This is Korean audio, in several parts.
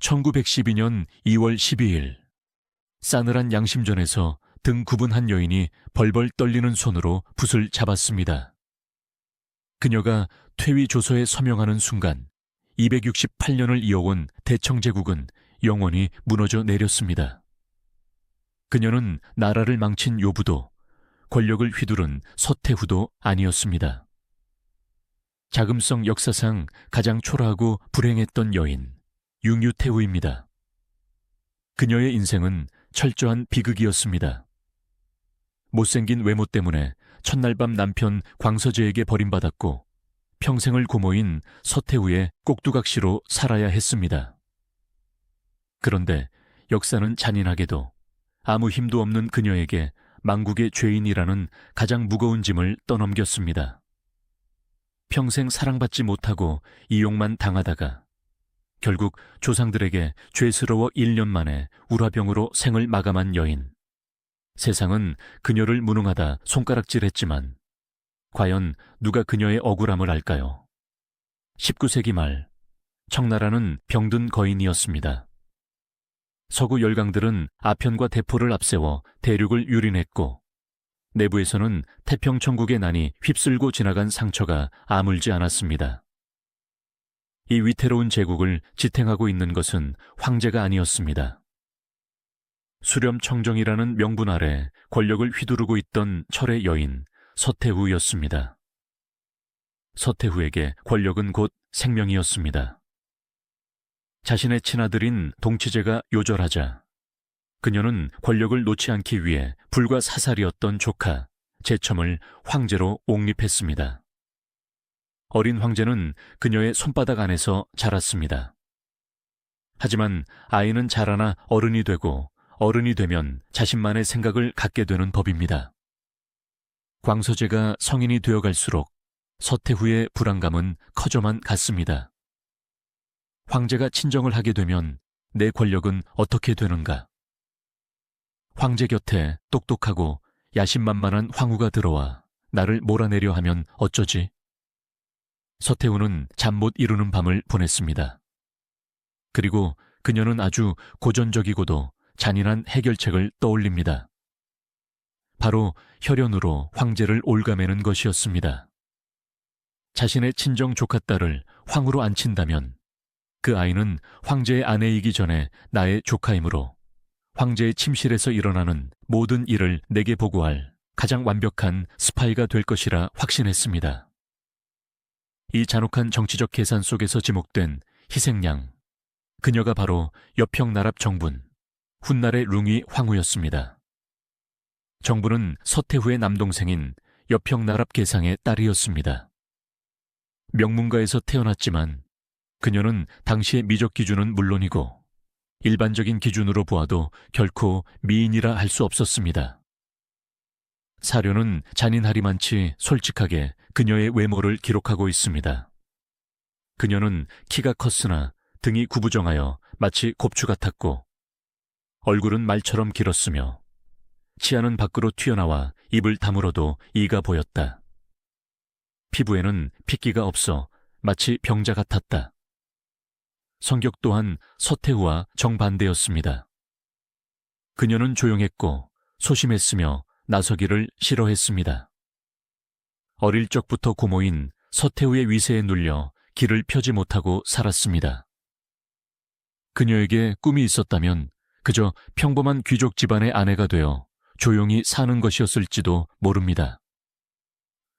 1912년 2월 12일 싸늘한 양심전에서 등 굽은 한 여인이 벌벌 떨리는 손으로 붓을 잡았습니다. 그녀가 퇴위 조서에 서명하는 순간 268년을 이어온 대청제국은 영원히 무너져 내렸습니다. 그녀는 나라를 망친 요부도 권력을 휘두른 서태후도 아니었습니다. 자금성 역사상 가장 초라하고 불행했던 여인 육류태후입니다. 그녀의 인생은 철저한 비극이었습니다. 못생긴 외모 때문에 첫날 밤 남편 광서제에게 버림받았고 평생을 고모인 서태후의 꼭두각시로 살아야 했습니다. 그런데 역사는 잔인하게도 아무 힘도 없는 그녀에게 망국의 죄인이라는 가장 무거운 짐을 떠넘겼습니다. 평생 사랑받지 못하고 이용만 당하다가 결국 조상들에게 죄스러워 1년 만에 우라병으로 생을 마감한 여인. 세상은 그녀를 무능하다 손가락질했지만 과연 누가 그녀의 억울함을 알까요? 19세기 말 청나라는 병든 거인이었습니다. 서구 열강들은 아편과 대포를 앞세워 대륙을 유린했고 내부에서는 태평천국의 난이 휩쓸고 지나간 상처가 아물지 않았습니다. 이 위태로운 제국을 지탱하고 있는 것은 황제가 아니었습니다. 수렴청정이라는 명분 아래 권력을 휘두르고 있던 철의 여인 서태후였습니다. 서태후에게 권력은 곧 생명이었습니다. 자신의 친아들인 동치제가 요절하자 그녀는 권력을 놓지 않기 위해 불과 사살이었던 조카 제첨을 황제로 옹립했습니다. 어린 황제는 그녀의 손바닥 안에서 자랐습니다. 하지만 아이는 자라나 어른이 되고 어른이 되면 자신만의 생각을 갖게 되는 법입니다. 광서제가 성인이 되어갈수록 서태후의 불안감은 커져만 갔습니다. 황제가 친정을 하게 되면 내 권력은 어떻게 되는가? 황제 곁에 똑똑하고 야심만만한 황후가 들어와 나를 몰아내려 하면 어쩌지? 서태후는 잠 못 이루는 밤을 보냈습니다. 그리고 그녀는 아주 고전적이고도 잔인한 해결책을 떠올립니다. 바로 혈연으로 황제를 옭아매는 것이었습니다. 자신의 친정 조카딸을 황후로 앉힌다면 그 아이는 황제의 아내이기 전에 나의 조카이므로 황제의 침실에서 일어나는 모든 일을 내게 보고할 가장 완벽한 스파이가 될 것이라 확신했습니다. 이 잔혹한 정치적 계산 속에서 지목된 희생양, 그녀가 바로 여평나랍 정분, 훗날의 룽위 황후였습니다. 정부는 서태후의 남동생인 여평나랍 계상의 딸이었습니다. 명문가에서 태어났지만 그녀는 당시의 미적 기준은 물론이고 일반적인 기준으로 보아도 결코 미인이라 할 수 없었습니다. 사료는 잔인하리만치 솔직하게 그녀의 외모를 기록하고 있습니다. 그녀는 키가 컸으나 등이 구부정하여 마치 곱추 같았고 얼굴은 말처럼 길었으며 치아는 밖으로 튀어나와 입을 다물어도 이가 보였다. 피부에는 핏기가 없어 마치 병자 같았다. 성격 또한 서태후와 정반대였습니다. 그녀는 조용했고 소심했으며 나서기를 싫어했습니다. 어릴 적부터 고모인 서태후의 위세에 눌려 길을 펴지 못하고 살았습니다. 그녀에게 꿈이 있었다면 그저 평범한 귀족 집안의 아내가 되어 조용히 사는 것이었을지도 모릅니다.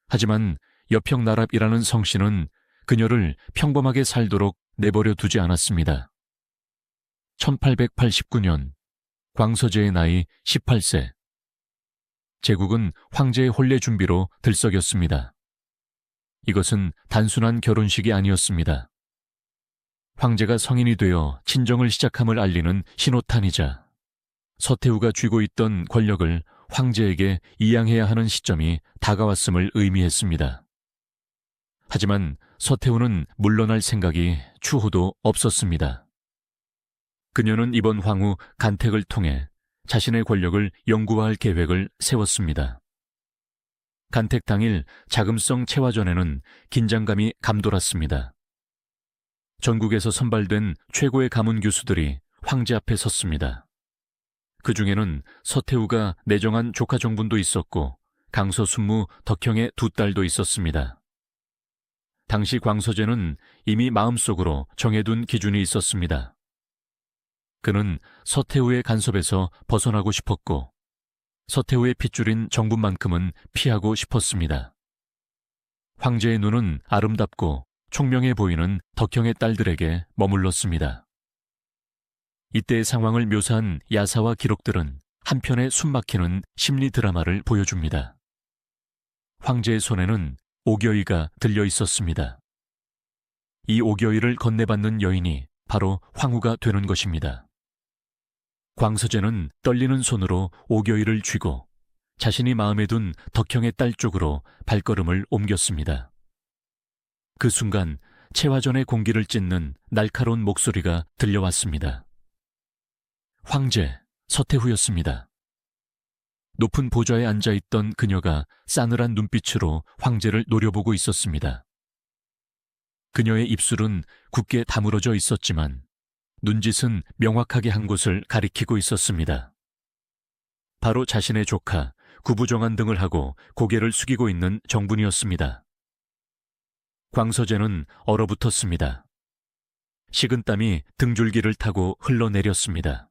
하지만 여평나랍이라는 성씨는 그녀를 평범하게 살도록 내버려 두지 않았습니다. 1889년 광서제의 나이 18세. 제국은 황제의 혼례 준비로 들썩였습니다. 이것은 단순한 결혼식이 아니었습니다. 황제가 성인이 되어 친정을 시작함을 알리는 신호탄이자 서태후가 쥐고 있던 권력을 황제에게 이양해야 하는 시점이 다가왔음을 의미했습니다. 하지만 서태후는 물러날 생각이 추호도 없었습니다. 그녀는 이번 황후 간택을 통해 자신의 권력을 영구화할 계획을 세웠습니다. 간택 당일 자금성 채화전에는 긴장감이 감돌았습니다. 전국에서 선발된 최고의 가문 교수들이 황제 앞에 섰습니다. 그 중에는 서태후가 내정한 조카 정분도 있었고 강서 순무 덕형의 두 딸도 있었습니다. 당시 광서제는 이미 마음속으로 정해둔 기준이 있었습니다. 그는 서태후의 간섭에서 벗어나고 싶었고 서태후의 핏줄인 정분만큼은 피하고 싶었습니다. 황제의 눈은 아름답고 총명해 보이는 덕형의 딸들에게 머물렀습니다. 이때의 상황을 묘사한 야사와 기록들은 한편의 숨막히는 심리 드라마를 보여줍니다. 황제의 손에는 오겨이가 들려 있었습니다. 이 오겨이를 건네받는 여인이 바로 황후가 되는 것입니다. 광서제는 떨리는 손으로 오겨이를 쥐고 자신이 마음에 둔 덕형의 딸 쪽으로 발걸음을 옮겼습니다. 그 순간 채화전의 공기를 찢는 날카로운 목소리가 들려왔습니다. 황제 서태후였습니다. 높은 보좌에 앉아있던 그녀가 싸늘한 눈빛으로 황제를 노려보고 있었습니다. 그녀의 입술은 굳게 다물어져 있었지만 눈짓은 명확하게 한 곳을 가리키고 있었습니다. 바로 자신의 조카 구부정한 등을 하고 고개를 숙이고 있는 정분이었습니다. 광서제는 얼어붙었습니다. 식은땀이 등줄기를 타고 흘러내렸습니다.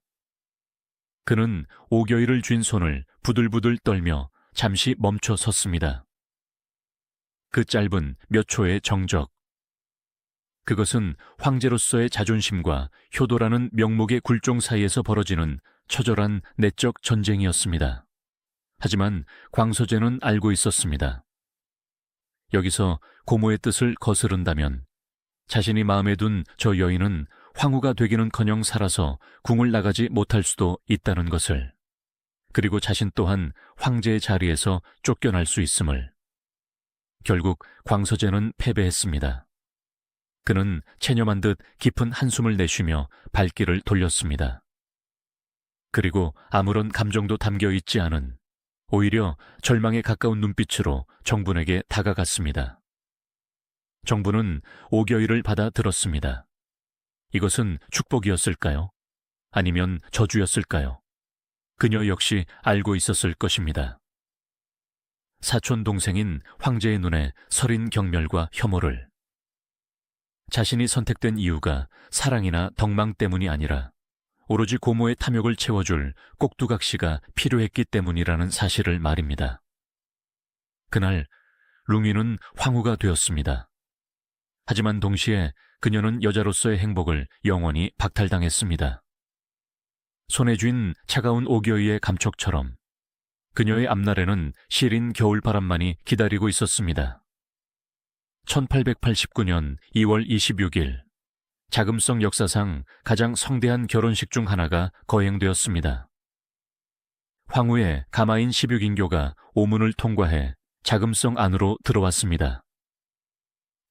그는 오겨이를 쥔 손을 부들부들 떨며 잠시 멈춰 섰습니다. 그 짧은 몇 초의 정적. 그것은 황제로서의 자존심과 효도라는 명목의 굴종 사이에서 벌어지는 처절한 내적 전쟁이었습니다. 하지만 광서제는 알고 있었습니다. 여기서 고모의 뜻을 거스른다면 자신이 마음에 둔 저 여인은 황후가 되기는커녕 살아서 궁을 나가지 못할 수도 있다는 것을, 그리고 자신 또한 황제의 자리에서 쫓겨날 수 있음을. 결국 광서제는 패배했습니다. 그는 체념한 듯 깊은 한숨을 내쉬며 발길을 돌렸습니다. 그리고 아무런 감정도 담겨 있지 않은, 오히려 절망에 가까운 눈빛으로 정분에게 다가갔습니다. 정분은 오겨이를 받아 들었습니다. 이것은 축복이었을까요? 아니면 저주였을까요? 그녀 역시 알고 있었을 것입니다. 사촌 동생인 황제의 눈에 서린 경멸과 혐오를. 자신이 선택된 이유가 사랑이나 덕망 때문이 아니라 오로지 고모의 탐욕을 채워줄 꼭두각시가 필요했기 때문이라는 사실을 말입니다. 그날 룽위는 황후가 되었습니다. 하지만 동시에 그녀는 여자로서의 행복을 영원히 박탈당했습니다. 손에 쥔 차가운 오겨이의 감촉처럼 그녀의 앞날에는 시린 겨울바람만이 기다리고 있었습니다. 1889년 2월 26일, 자금성 역사상 가장 성대한 결혼식 중 하나가 거행되었습니다. 황후의 가마인 16인교가 오문을 통과해 자금성 안으로 들어왔습니다.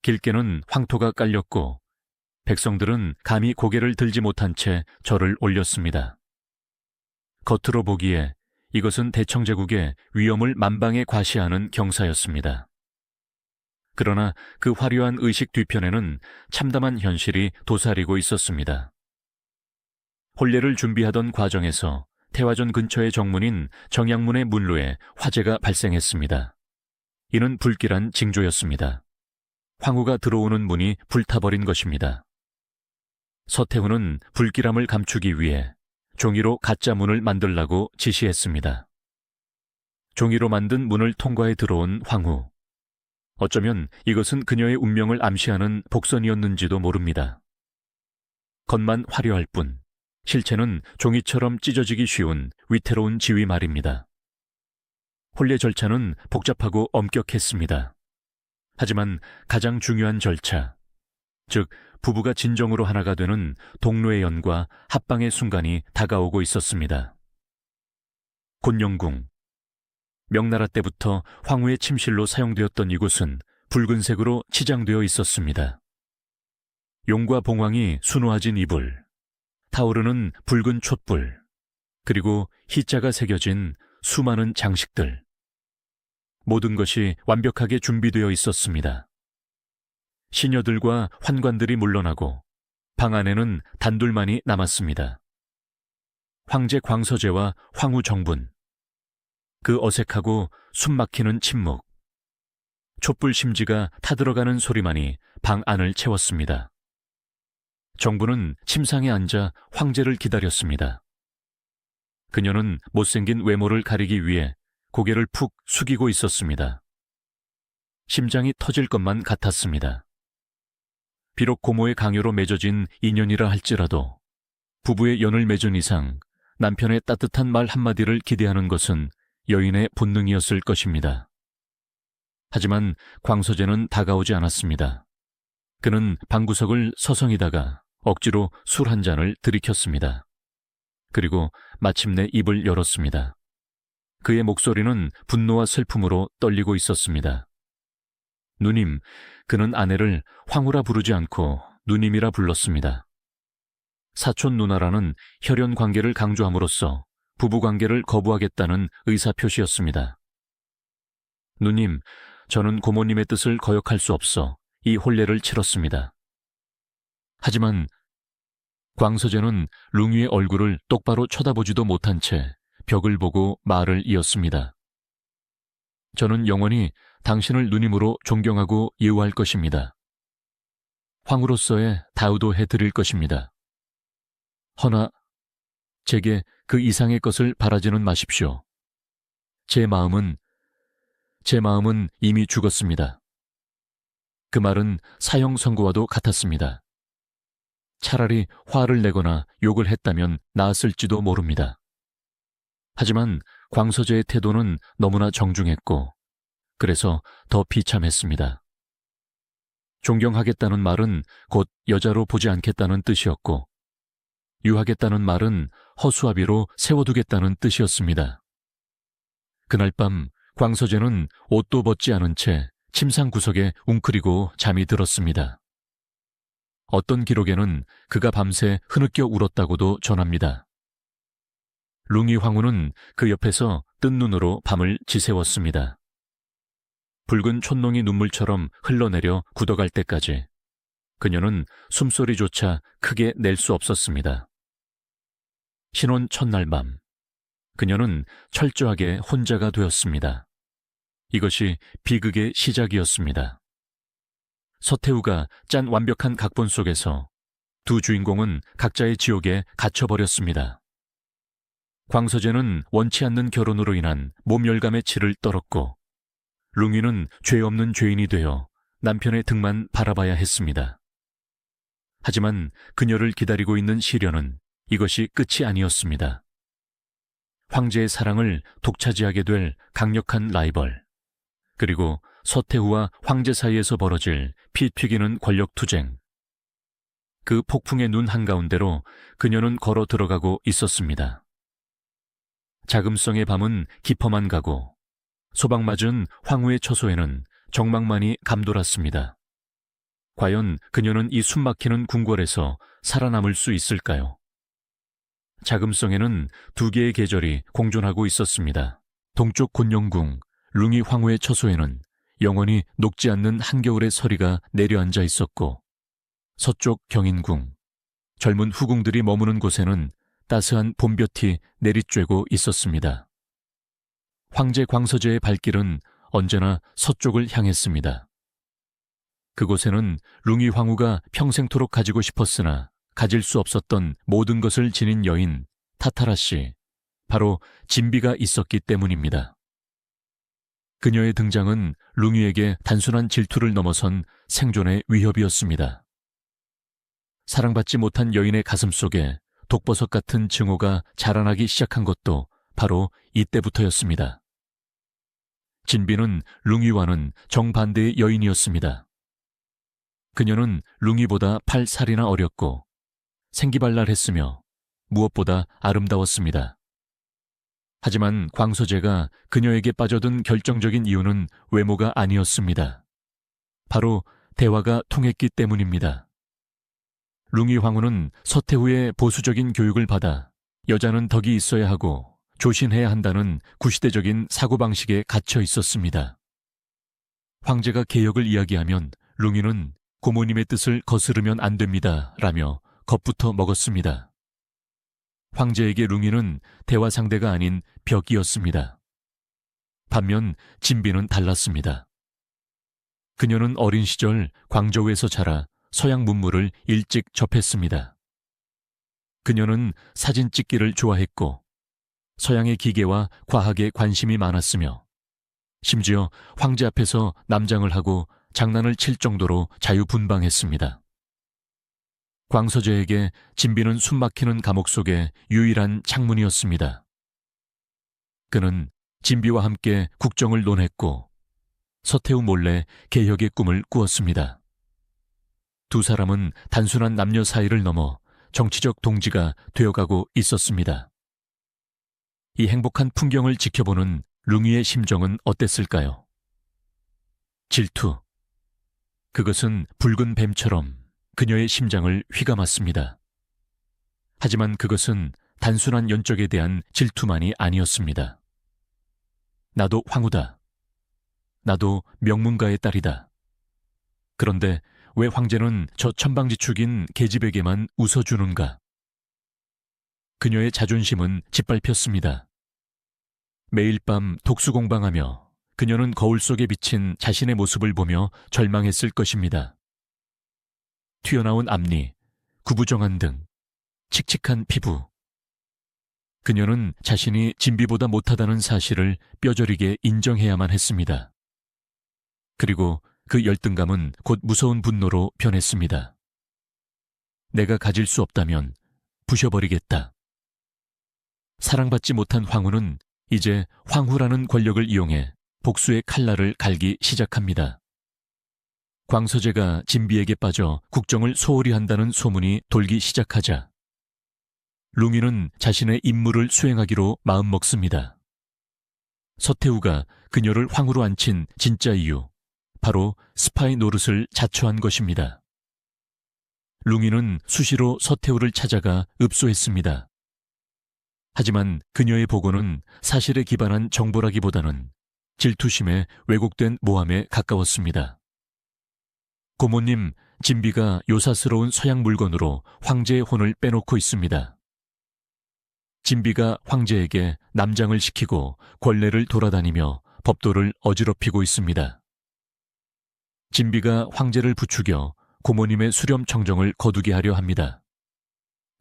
길게는 황토가 깔렸고 백성들은 감히 고개를 들지 못한 채 절을 올렸습니다. 겉으로 보기에 이것은 대청제국의 위엄을 만방에 과시하는 경사였습니다. 그러나 그 화려한 의식 뒤편에는 참담한 현실이 도사리고 있었습니다. 혼례를 준비하던 과정에서 태화전 근처의 정문인 정양문의 문로에 화재가 발생했습니다. 이는 불길한 징조였습니다. 황후가 들어오는 문이 불타버린 것입니다. 서태후는 불길함을 감추기 위해 종이로 가짜 문을 만들라고 지시했습니다. 종이로 만든 문을 통과해 들어온 황후. 어쩌면 이것은 그녀의 운명을 암시하는 복선이었는지도 모릅니다. 겉만 화려할 뿐 실체는 종이처럼 찢어지기 쉬운 위태로운 지위 말입니다. 혼례 절차는 복잡하고 엄격했습니다. 하지만 가장 중요한 절차, 즉 부부가 진정으로 하나가 되는 동로의 연과 합방의 순간이 다가오고 있었습니다. 곤영궁. 명나라 때부터 황후의 침실로 사용되었던 이곳은 붉은색으로 치장되어 있었습니다. 용과 봉황이 수놓아진 이불, 타오르는 붉은 촛불, 그리고 희자가 새겨진 수많은 장식들. 모든 것이 완벽하게 준비되어 있었습니다. 시녀들과 환관들이 물러나고 방 안에는 단둘만이 남았습니다. 황제 광서제와 황후 정분. 그 어색하고 숨막히는 침묵. 촛불 심지가 타들어가는 소리만이 방 안을 채웠습니다. 정부는 침상에 앉아 황제를 기다렸습니다. 그녀는 못생긴 외모를 가리기 위해 고개를 푹 숙이고 있었습니다. 심장이 터질 것만 같았습니다. 비록 고모의 강요로 맺어진 인연이라 할지라도 부부의 연을 맺은 이상 남편의 따뜻한 말 한마디를 기대하는 것은 여인의 본능이었을 것입니다. 하지만 광서제는 다가오지 않았습니다. 그는 방구석을 서성이다가 억지로 술 한 잔을 들이켰습니다. 그리고 마침내 입을 열었습니다. 그의 목소리는 분노와 슬픔으로 떨리고 있었습니다. 누님, 그는 아내를 황후라 부르지 않고 누님이라 불렀습니다. 사촌 누나라는 혈연 관계를 강조함으로써 부부 관계를 거부하겠다는 의사표시였습니다. 누님, 저는 고모님의 뜻을 거역할 수 없어 이 혼례를 치렀습니다. 하지만 광서제는 룽위의 얼굴을 똑바로 쳐다보지도 못한 채 벽을 보고 말을 이었습니다. 저는 영원히 당신을 누님으로 존경하고 예우할 것입니다. 황후로서의 다우도 해드릴 것입니다. 허나 제게 그 이상의 것을 바라지는 마십시오. 제 마음은 이미 죽었습니다. 그 말은 사형 선고와도 같았습니다. 차라리 화를 내거나 욕을 했다면 나았을지도 모릅니다. 하지만 광서제의 태도는 너무나 정중했고 그래서 더 비참했습니다. 존경하겠다는 말은 곧 여자로 보지 않겠다는 뜻이었고 유하겠다는 말은 허수아비로 세워두겠다는 뜻이었습니다. 그날 밤 광서제는 옷도 벗지 않은 채 침상 구석에 웅크리고 잠이 들었습니다. 어떤 기록에는 그가 밤새 흐느껴 울었다고도 전합니다. 룽위 황후는 그 옆에서 뜬 눈으로 밤을 지새웠습니다. 붉은 촛농이 눈물처럼 흘러내려 굳어갈 때까지 그녀는 숨소리조차 크게 낼 수 없었습니다. 신혼 첫날 밤, 그녀는 철저하게 혼자가 되었습니다. 이것이 비극의 시작이었습니다. 서태후가 짠 완벽한 각본 속에서 두 주인공은 각자의 지옥에 갇혀버렸습니다. 광서제는 원치 않는 결혼으로 인한 몸열감의 치를 떨었고 룽위는 죄 없는 죄인이 되어 남편의 등만 바라봐야 했습니다. 하지만 그녀를 기다리고 있는 시련은 이것이 끝이 아니었습니다. 황제의 사랑을 독차지하게 될 강력한 라이벌, 그리고 서태후와 황제 사이에서 벌어질 피 튀기는 권력투쟁. 그 폭풍의 눈 한가운데로 그녀는 걸어 들어가고 있었습니다. 자금성의 밤은 깊어만 가고 소박맞은 황후의 처소에는 정막만이 감돌았습니다. 과연 그녀는 이 숨막히는 궁궐에서 살아남을 수 있을까요? 자금성에는 두 개의 계절이 공존하고 있었습니다. 동쪽 곤영궁, 룽위 황후의 처소에는 영원히 녹지 않는 한겨울의 서리가 내려앉아 있었고 서쪽 경인궁, 젊은 후궁들이 머무는 곳에는 따스한 봄볕이 내리쬐고 있었습니다. 황제 광서제의 발길은 언제나 서쪽을 향했습니다. 그곳에는 룽위 황후가 평생토록 가지고 싶었으나 가질 수 없었던 모든 것을 지닌 여인 타타라 씨, 바로 진비가 있었기 때문입니다. 그녀의 등장은 룽위에게 단순한 질투를 넘어선 생존의 위협이었습니다. 사랑받지 못한 여인의 가슴 속에 독버섯 같은 증오가 자라나기 시작한 것도 바로 이때부터였습니다. 진비는 룽위와는 정반대의 여인이었습니다. 그녀는 룽위보다 8살이나 어렸고 생기발랄했으며 무엇보다 아름다웠습니다. 하지만 광서제가 그녀에게 빠져든 결정적인 이유는 외모가 아니었습니다. 바로 대화가 통했기 때문입니다. 룽위 황후는 서태후의 보수적인 교육을 받아 여자는 덕이 있어야 하고 조신해야 한다는 구시대적인 사고방식에 갇혀 있었습니다. 황제가 개혁을 이야기하면 룽위는 고모님의 뜻을 거스르면 안 됩니다 라며 겁부터 먹었습니다. 황제에게 룽이는 대화 상대가 아닌 벽이었습니다. 반면 진비는 달랐습니다. 그녀는 어린 시절 광저우에서 자라 서양 문물을 일찍 접했습니다. 그녀는 사진 찍기를 좋아했고 서양의 기계와 과학에 관심이 많았으며 심지어 황제 앞에서 남장을 하고 장난을 칠 정도로 자유분방했습니다. 광서제에게 진비는 숨막히는 감옥 속의 유일한 창문이었습니다. 그는 진비와 함께 국정을 논했고 서태후 몰래 개혁의 꿈을 꾸었습니다. 두 사람은 단순한 남녀 사이를 넘어 정치적 동지가 되어가고 있었습니다. 이 행복한 풍경을 지켜보는 룽이의 심정은 어땠을까요? 질투. 그것은 붉은 뱀처럼 그녀의 심장을 휘감았습니다. 하지만 그것은 단순한 연적에 대한 질투만이 아니었습니다. 나도 황후다. 나도 명문가의 딸이다. 그런데 왜 황제는 저 천방지축인 계집에게만 웃어주는가? 그녀의 자존심은 짓밟혔습니다. 매일 밤 독수공방하며 그녀는 거울 속에 비친 자신의 모습을 보며 절망했을 것입니다. 튀어나온 앞니, 구부정한 등, 칙칙한 피부. 그녀는 자신이 진비보다 못하다는 사실을 뼈저리게 인정해야만 했습니다. 그리고 그 열등감은 곧 무서운 분노로 변했습니다. 내가 가질 수 없다면 부셔버리겠다. 사랑받지 못한 황후는 이제 황후라는 권력을 이용해 복수의 칼날을 갈기 시작합니다. 광서제가 진비에게 빠져 국정을 소홀히 한다는 소문이 돌기 시작하자 룽이는 자신의 임무를 수행하기로 마음먹습니다. 서태후가 그녀를 황후로 앉힌 진짜 이유, 바로 스파이 노릇을 자처한 것입니다. 룽이는 수시로 서태후를 찾아가 읍소했습니다. 하지만 그녀의 보고는 사실에 기반한 정보라기보다는 질투심에 왜곡된 모함에 가까웠습니다. 고모님, 진비가 요사스러운 서양 물건으로 황제의 혼을 빼놓고 있습니다. 진비가 황제에게 남장을 시키고 권례를 돌아다니며 법도를 어지럽히고 있습니다. 진비가 황제를 부추겨 고모님의 수렴 청정을 거두게 하려 합니다.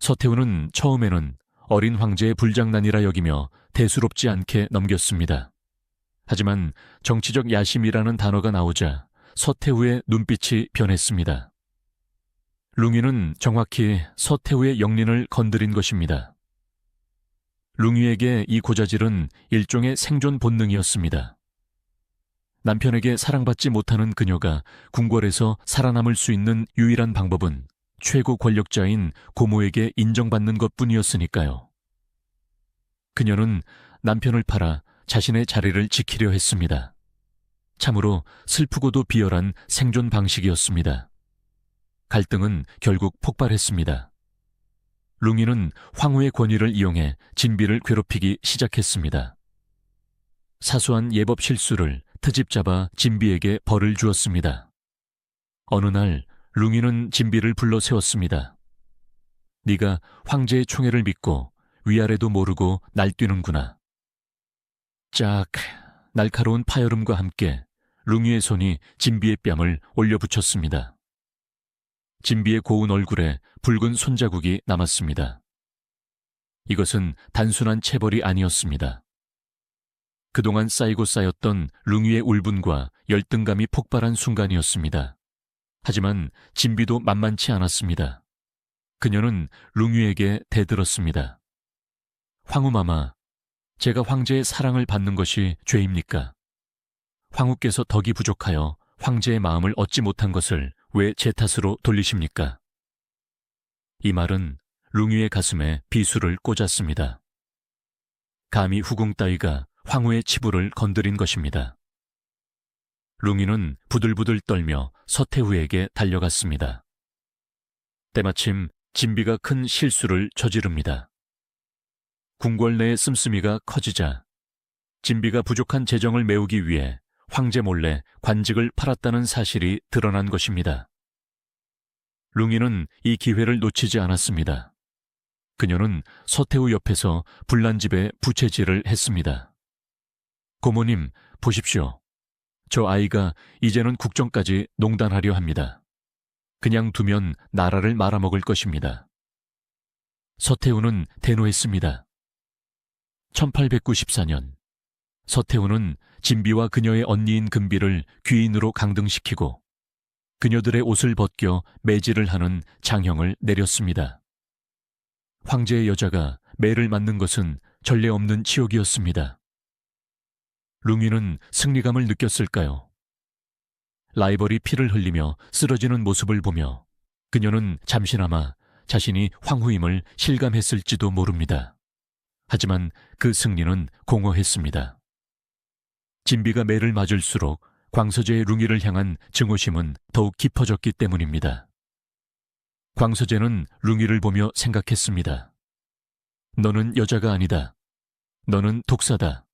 서태후는 처음에는 어린 황제의 불장난이라 여기며 대수롭지 않게 넘겼습니다. 하지만 정치적 야심이라는 단어가 나오자 서태후의 눈빛이 변했습니다. 룽이는 정확히 서태후의 영린을 건드린 것입니다. 룽이에게 이 고자질은 일종의 생존 본능이었습니다. 남편에게 사랑받지 못하는 그녀가 궁궐에서 살아남을 수 있는 유일한 방법은 최고 권력자인 고모에게 인정받는 것뿐이었으니까요. 그녀는 남편을 팔아 자신의 자리를 지키려 했습니다. 참으로 슬프고도 비열한 생존 방식이었습니다. 갈등은 결국 폭발했습니다. 룽이는 황후의 권위를 이용해 진비를 괴롭히기 시작했습니다. 사소한 예법 실수를 트집 잡아 진비에게 벌을 주었습니다. 어느 날 룽이는 진비를 불러 세웠습니다. 네가 황제의 총애를 믿고 위아래도 모르고 날뛰는구나. 짝, 날카로운 파열음과 함께 룽이의 손이 진비의 뺨을 올려붙였습니다. 진비의 고운 얼굴에 붉은 손자국이 남았습니다. 이것은 단순한 체벌이 아니었습니다. 그동안 쌓이고 쌓였던 룽이의 울분과 열등감이 폭발한 순간이었습니다. 하지만 진비도 만만치 않았습니다. 그녀는 룽이에게 대들었습니다. 황후마마, 제가 황제의 사랑을 받는 것이 죄입니까? 황후께서 덕이 부족하여 황제의 마음을 얻지 못한 것을 왜 제 탓으로 돌리십니까? 이 말은 룽이의 가슴에 비수를 꽂았습니다. 감히 후궁 따위가 황후의 치부를 건드린 것입니다. 룽이는 부들부들 떨며 서태후에게 달려갔습니다. 때마침 진비가 큰 실수를 저지릅니다. 궁궐 내의 씀씀이가 커지자 진비가 부족한 재정을 메우기 위해 황제 몰래 관직을 팔았다는 사실이 드러난 것입니다. 룽이는 이 기회를 놓치지 않았습니다. 그녀는 서태후 옆에서 불난집에 부채질을 했습니다. 고모님, 보십시오. 저 아이가 이제는 국정까지 농단하려 합니다. 그냥 두면 나라를 말아먹을 것입니다. 서태후는 대노했습니다. 1894년 서태후는 진비와 그녀의 언니인 금비를 귀인으로 강등시키고 그녀들의 옷을 벗겨 매질을 하는 장형을 내렸습니다. 황제의 여자가 매를 맞는 것은 전례 없는 치욕이었습니다. 룽위는 승리감을 느꼈을까요? 라이벌이 피를 흘리며 쓰러지는 모습을 보며 그녀는 잠시나마 자신이 황후임을 실감했을지도 모릅니다. 하지만 그 승리는 공허했습니다. 진비가 매를 맞을수록 광서제의 룽위를 향한 증오심은 더욱 깊어졌기 때문입니다. 광서제는 룽위를 보며 생각했습니다. 너는 여자가 아니다. 너는 독사다.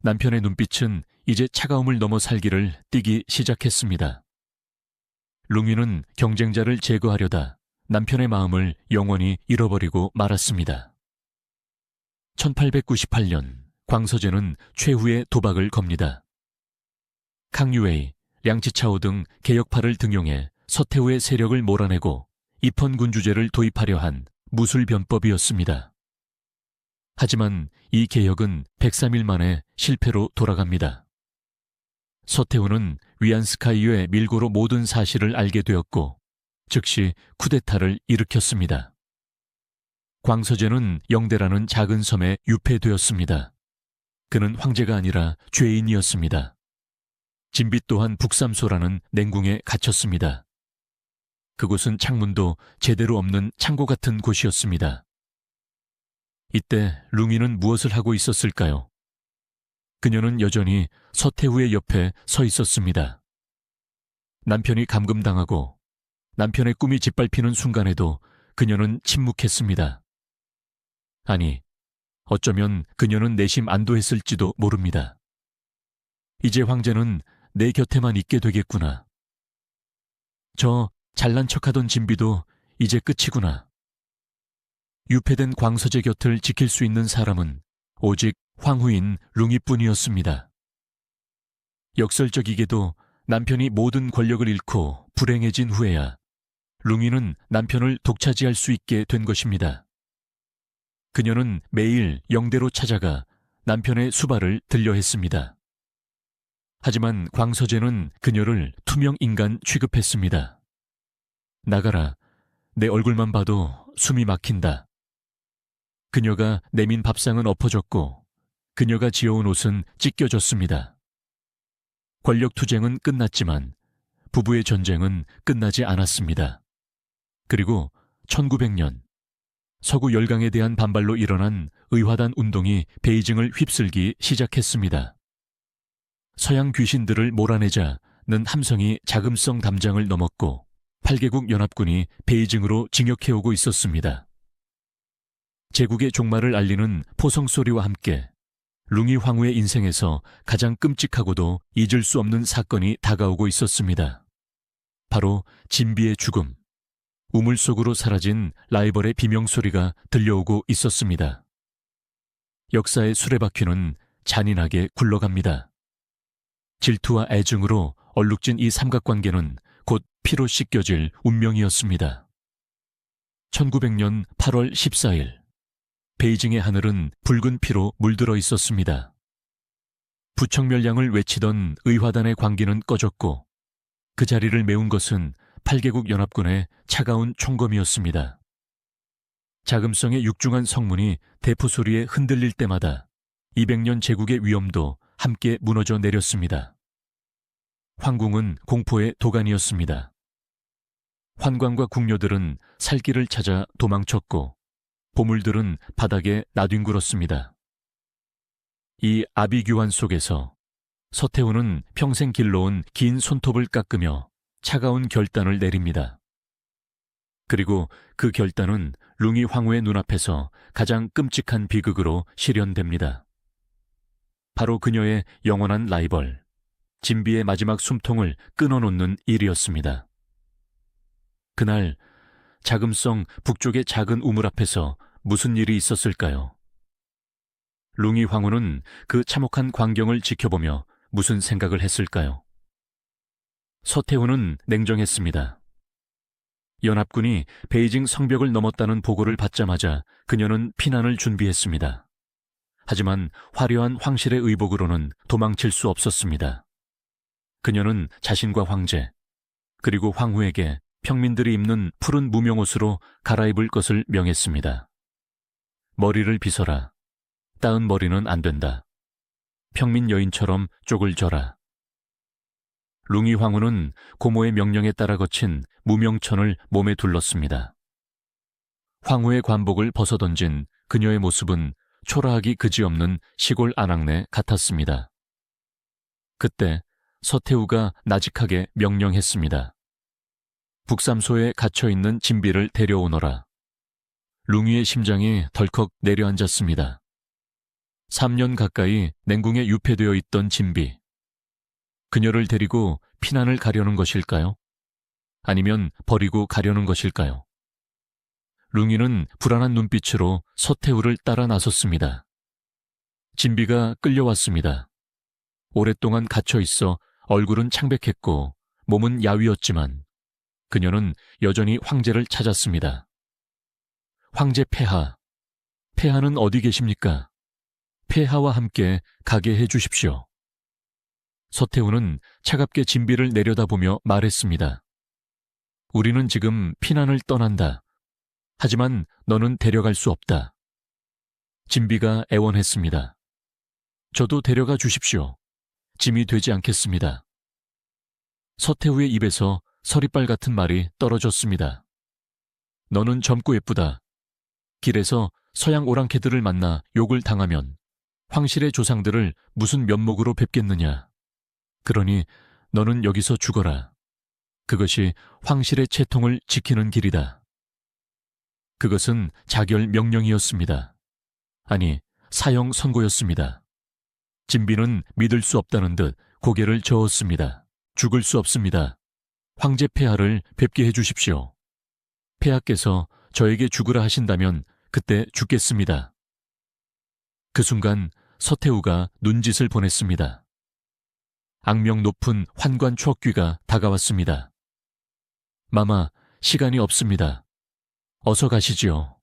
남편의 눈빛은 이제 차가움을 넘어 살기를 띠기 시작했습니다. 룽위는 경쟁자를 제거하려다 남편의 마음을 영원히 잃어버리고 말았습니다. 1898년 광서제는 최후의 도박을 겁니다. 강유웨이, 량치차오 등 개혁파를 등용해 서태후의 세력을 몰아내고 입헌군주제를 도입하려 한 무술변법이었습니다. 하지만 이 개혁은 103일 만에 실패로 돌아갑니다. 서태후는 위안스카이유의 밀고로 모든 사실을 알게 되었고 즉시 쿠데타를 일으켰습니다. 광서제는 영대라는 작은 섬에 유폐되었습니다. 그는 황제가 아니라 죄인이었습니다. 진비 또한 북삼소라는 냉궁에 갇혔습니다. 그곳은 창문도 제대로 없는 창고 같은 곳이었습니다. 이때 룽위는 무엇을 하고 있었을까요? 그녀는 여전히 서태후의 옆에 서 있었습니다. 남편이 감금당하고 남편의 꿈이 짓밟히는 순간에도 그녀는 침묵했습니다. 아니, 어쩌면 그녀는 내심 안도했을지도 모릅니다. 이제 황제는 내 곁에만 있게 되겠구나. 저 잘난 척하던 진비도 이제 끝이구나. 유폐된 광서제 곁을 지킬 수 있는 사람은 오직 황후인 룽위뿐이었습니다. 역설적이게도 남편이 모든 권력을 잃고 불행해진 후에야 룽위는 남편을 독차지할 수 있게 된 것입니다. 그녀는 매일 영대로 찾아가 남편의 수발을 들려 했습니다. 하지만 광서제는 그녀를 투명 인간 취급했습니다. 나가라. 내 얼굴만 봐도 숨이 막힌다. 그녀가 내민 밥상은 엎어졌고 그녀가 지어온 옷은 찢겨졌습니다. 권력 투쟁은 끝났지만 부부의 전쟁은 끝나지 않았습니다. 그리고 1900년 서구 열강에 대한 반발로 일어난 의화단 운동이 베이징을 휩쓸기 시작했습니다. 서양 귀신들을 몰아내자는 함성이 자금성 담장을 넘었고 8개국 연합군이 베이징으로 진격해오고 있었습니다. 제국의 종말을 알리는 포성소리와 함께 룽위 황후의 인생에서 가장 끔찍하고도 잊을 수 없는 사건이 다가오고 있었습니다. 바로 진비의 죽음, 우물 속으로 사라진 라이벌의 비명소리가 들려오고 있었습니다. 역사의 수레바퀴는 잔인하게 굴러갑니다. 질투와 애증으로 얼룩진 이 삼각관계는 곧 피로 씻겨질 운명이었습니다. 1900년 8월 14일 베이징의 하늘은 붉은 피로 물들어 있었습니다. 부청멸량을 외치던 의화단의 광기는 꺼졌고 그 자리를 메운 것은 8개국 연합군의 차가운 총검이었습니다. 자금성의 육중한 성문이 대포 소리에 흔들릴 때마다 200년 제국의 위엄도 함께 무너져 내렸습니다. 황궁은 공포의 도가니였습니다. 환관과 궁녀들은 살 길을 찾아 도망쳤고 보물들은 바닥에 나뒹굴었습니다. 이 아비규환 속에서 서태후는 평생 길러온 긴 손톱을 깎으며 차가운 결단을 내립니다. 그리고 그 결단은 룽위 황후의 눈앞에서 가장 끔찍한 비극으로 실현됩니다. 바로 그녀의 영원한 라이벌, 진비의 마지막 숨통을 끊어놓는 일이었습니다. 그날 자금성 북쪽의 작은 우물 앞에서 무슨 일이 있었을까요? 룽이 황후는 그 참혹한 광경을 지켜보며 무슨 생각을 했을까요? 서태후는 냉정했습니다. 연합군이 베이징 성벽을 넘었다는 보고를 받자마자 그녀는 피난을 준비했습니다. 하지만 화려한 황실의 의복으로는 도망칠 수 없었습니다. 그녀는 자신과 황제, 그리고 황후에게 평민들이 입는 푸른 무명옷으로 갈아입을 것을 명했습니다. 머리를 빗어라. 따은 머리는 안 된다. 평민 여인처럼 쪽을 져라. 룽이 황후는 고모의 명령에 따라 거친 무명천을 몸에 둘렀습니다. 황후의 관복을 벗어던진 그녀의 모습은 초라하기 그지없는 시골 아낙네 같았습니다. 그때 서태후가 나직하게 명령했습니다. 북삼소에 갇혀있는 진비를 데려오너라. 룽이의 심장이 덜컥 내려앉았습니다. 3년 가까이 냉궁에 유폐되어 있던 진비. 그녀를 데리고 피난을 가려는 것일까요? 아니면 버리고 가려는 것일까요? 룽이는 불안한 눈빛으로 서태후를 따라 나섰습니다. 진비가 끌려왔습니다. 오랫동안 갇혀 있어 얼굴은 창백했고 몸은 야위었지만 그녀는 여전히 황제를 찾았습니다. 황제 폐하, 폐하는 어디 계십니까? 폐하와 함께 가게 해주십시오. 서태후는 차갑게 진비를 내려다보며 말했습니다. 우리는 지금 피난을 떠난다. 하지만 너는 데려갈 수 없다. 진비가 애원했습니다. 저도 데려가 주십시오. 짐이 되지 않겠습니다. 서태후의 입에서 서리빨 같은 말이 떨어졌습니다. 너는 젊고 예쁘다. 길에서 서양 오랑캐들을 만나 욕을 당하면 황실의 조상들을 무슨 면목으로 뵙겠느냐. 그러니 너는 여기서 죽어라. 그것이 황실의 채통을 지키는 길이다. 그것은 자결 명령이었습니다. 아니, 사형 선고였습니다. 진비는 믿을 수 없다는 듯 고개를 저었습니다. 죽을 수 없습니다. 황제 폐하를 뵙게 해주십시오. 폐하께서 저에게 죽으라 하신다면 그때 죽겠습니다. 그 순간 서태후가 눈짓을 보냈습니다. 악명 높은 환관 추억귀가 다가왔습니다. 마마, 시간이 없습니다. 어서 가시지요.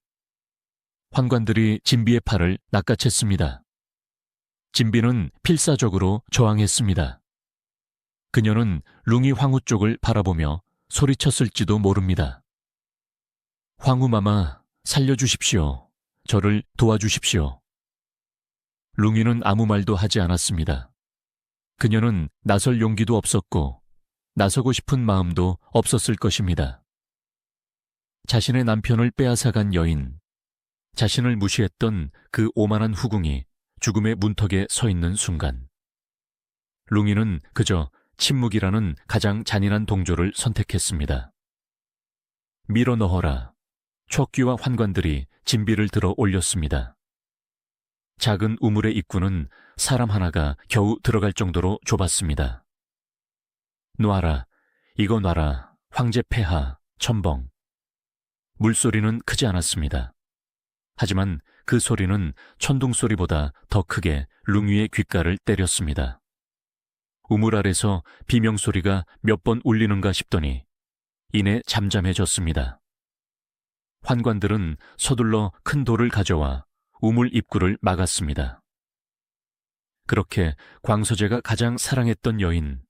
환관들이 진비의 팔을 낚아챘습니다. 진비는 필사적으로 저항했습니다. 그녀는 룽이 황후 쪽을 바라보며 소리쳤을지도 모릅니다. 황후마마, 살려주십시오. 저를 도와주십시오. 룽이는 아무 말도 하지 않았습니다. 그녀는 나설 용기도 없었고 나서고 싶은 마음도 없었을 것입니다. 자신의 남편을 빼앗아간 여인, 자신을 무시했던 그 오만한 후궁이 죽음의 문턱에 서 있는 순간 룽이는 그저 침묵이라는 가장 잔인한 동조를 선택했습니다. 밀어 넣어라. 촉귀와 환관들이 진비를 들어 올렸습니다. 작은 우물의 입구는 사람 하나가 겨우 들어갈 정도로 좁았습니다. 놔라, 이거 놔라, 황제 폐하, 첨벙. 물소리는 크지 않았습니다. 하지만 그 소리는 천둥 소리보다 더 크게 룽위의 귓가를 때렸습니다. 우물 아래서 비명소리가 몇 번 울리는가 싶더니 이내 잠잠해졌습니다. 환관들은 서둘러 큰 돌을 가져와 우물 입구를 막았습니다. 그렇게 광서제가 가장 사랑했던 여인,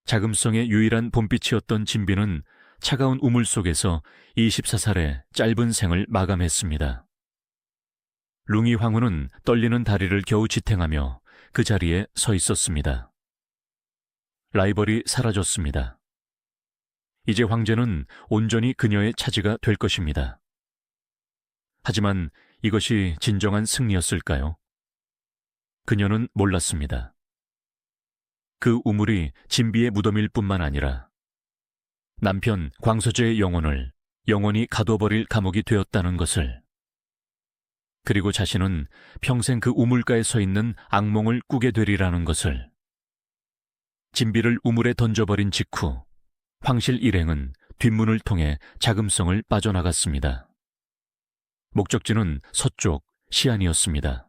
자금성의 유일한 봄빛이었던 진비는 차가운 우물 속에서 24살의 짧은 생을 마감했습니다. 룽이 황후는 떨리는 다리를 겨우 지탱하며 그 자리에 서 있었습니다. 라이벌이 사라졌습니다. 이제 황제는 온전히 그녀의 차지가 될 것입니다. 하지만 이것이 진정한 승리였을까요? 그녀는 몰랐습니다. 그 우물이 진비의 무덤일 뿐만 아니라 남편 광서제의 영혼을 영원히 가둬버릴 감옥이 되었다는 것을, 그리고 자신은 평생 그 우물가에 서 있는 악몽을 꾸게 되리라는 것을. 진비를 우물에 던져버린 직후 황실 일행은 뒷문을 통해 자금성을 빠져나갔습니다. 목적지는 서쪽 시안이었습니다.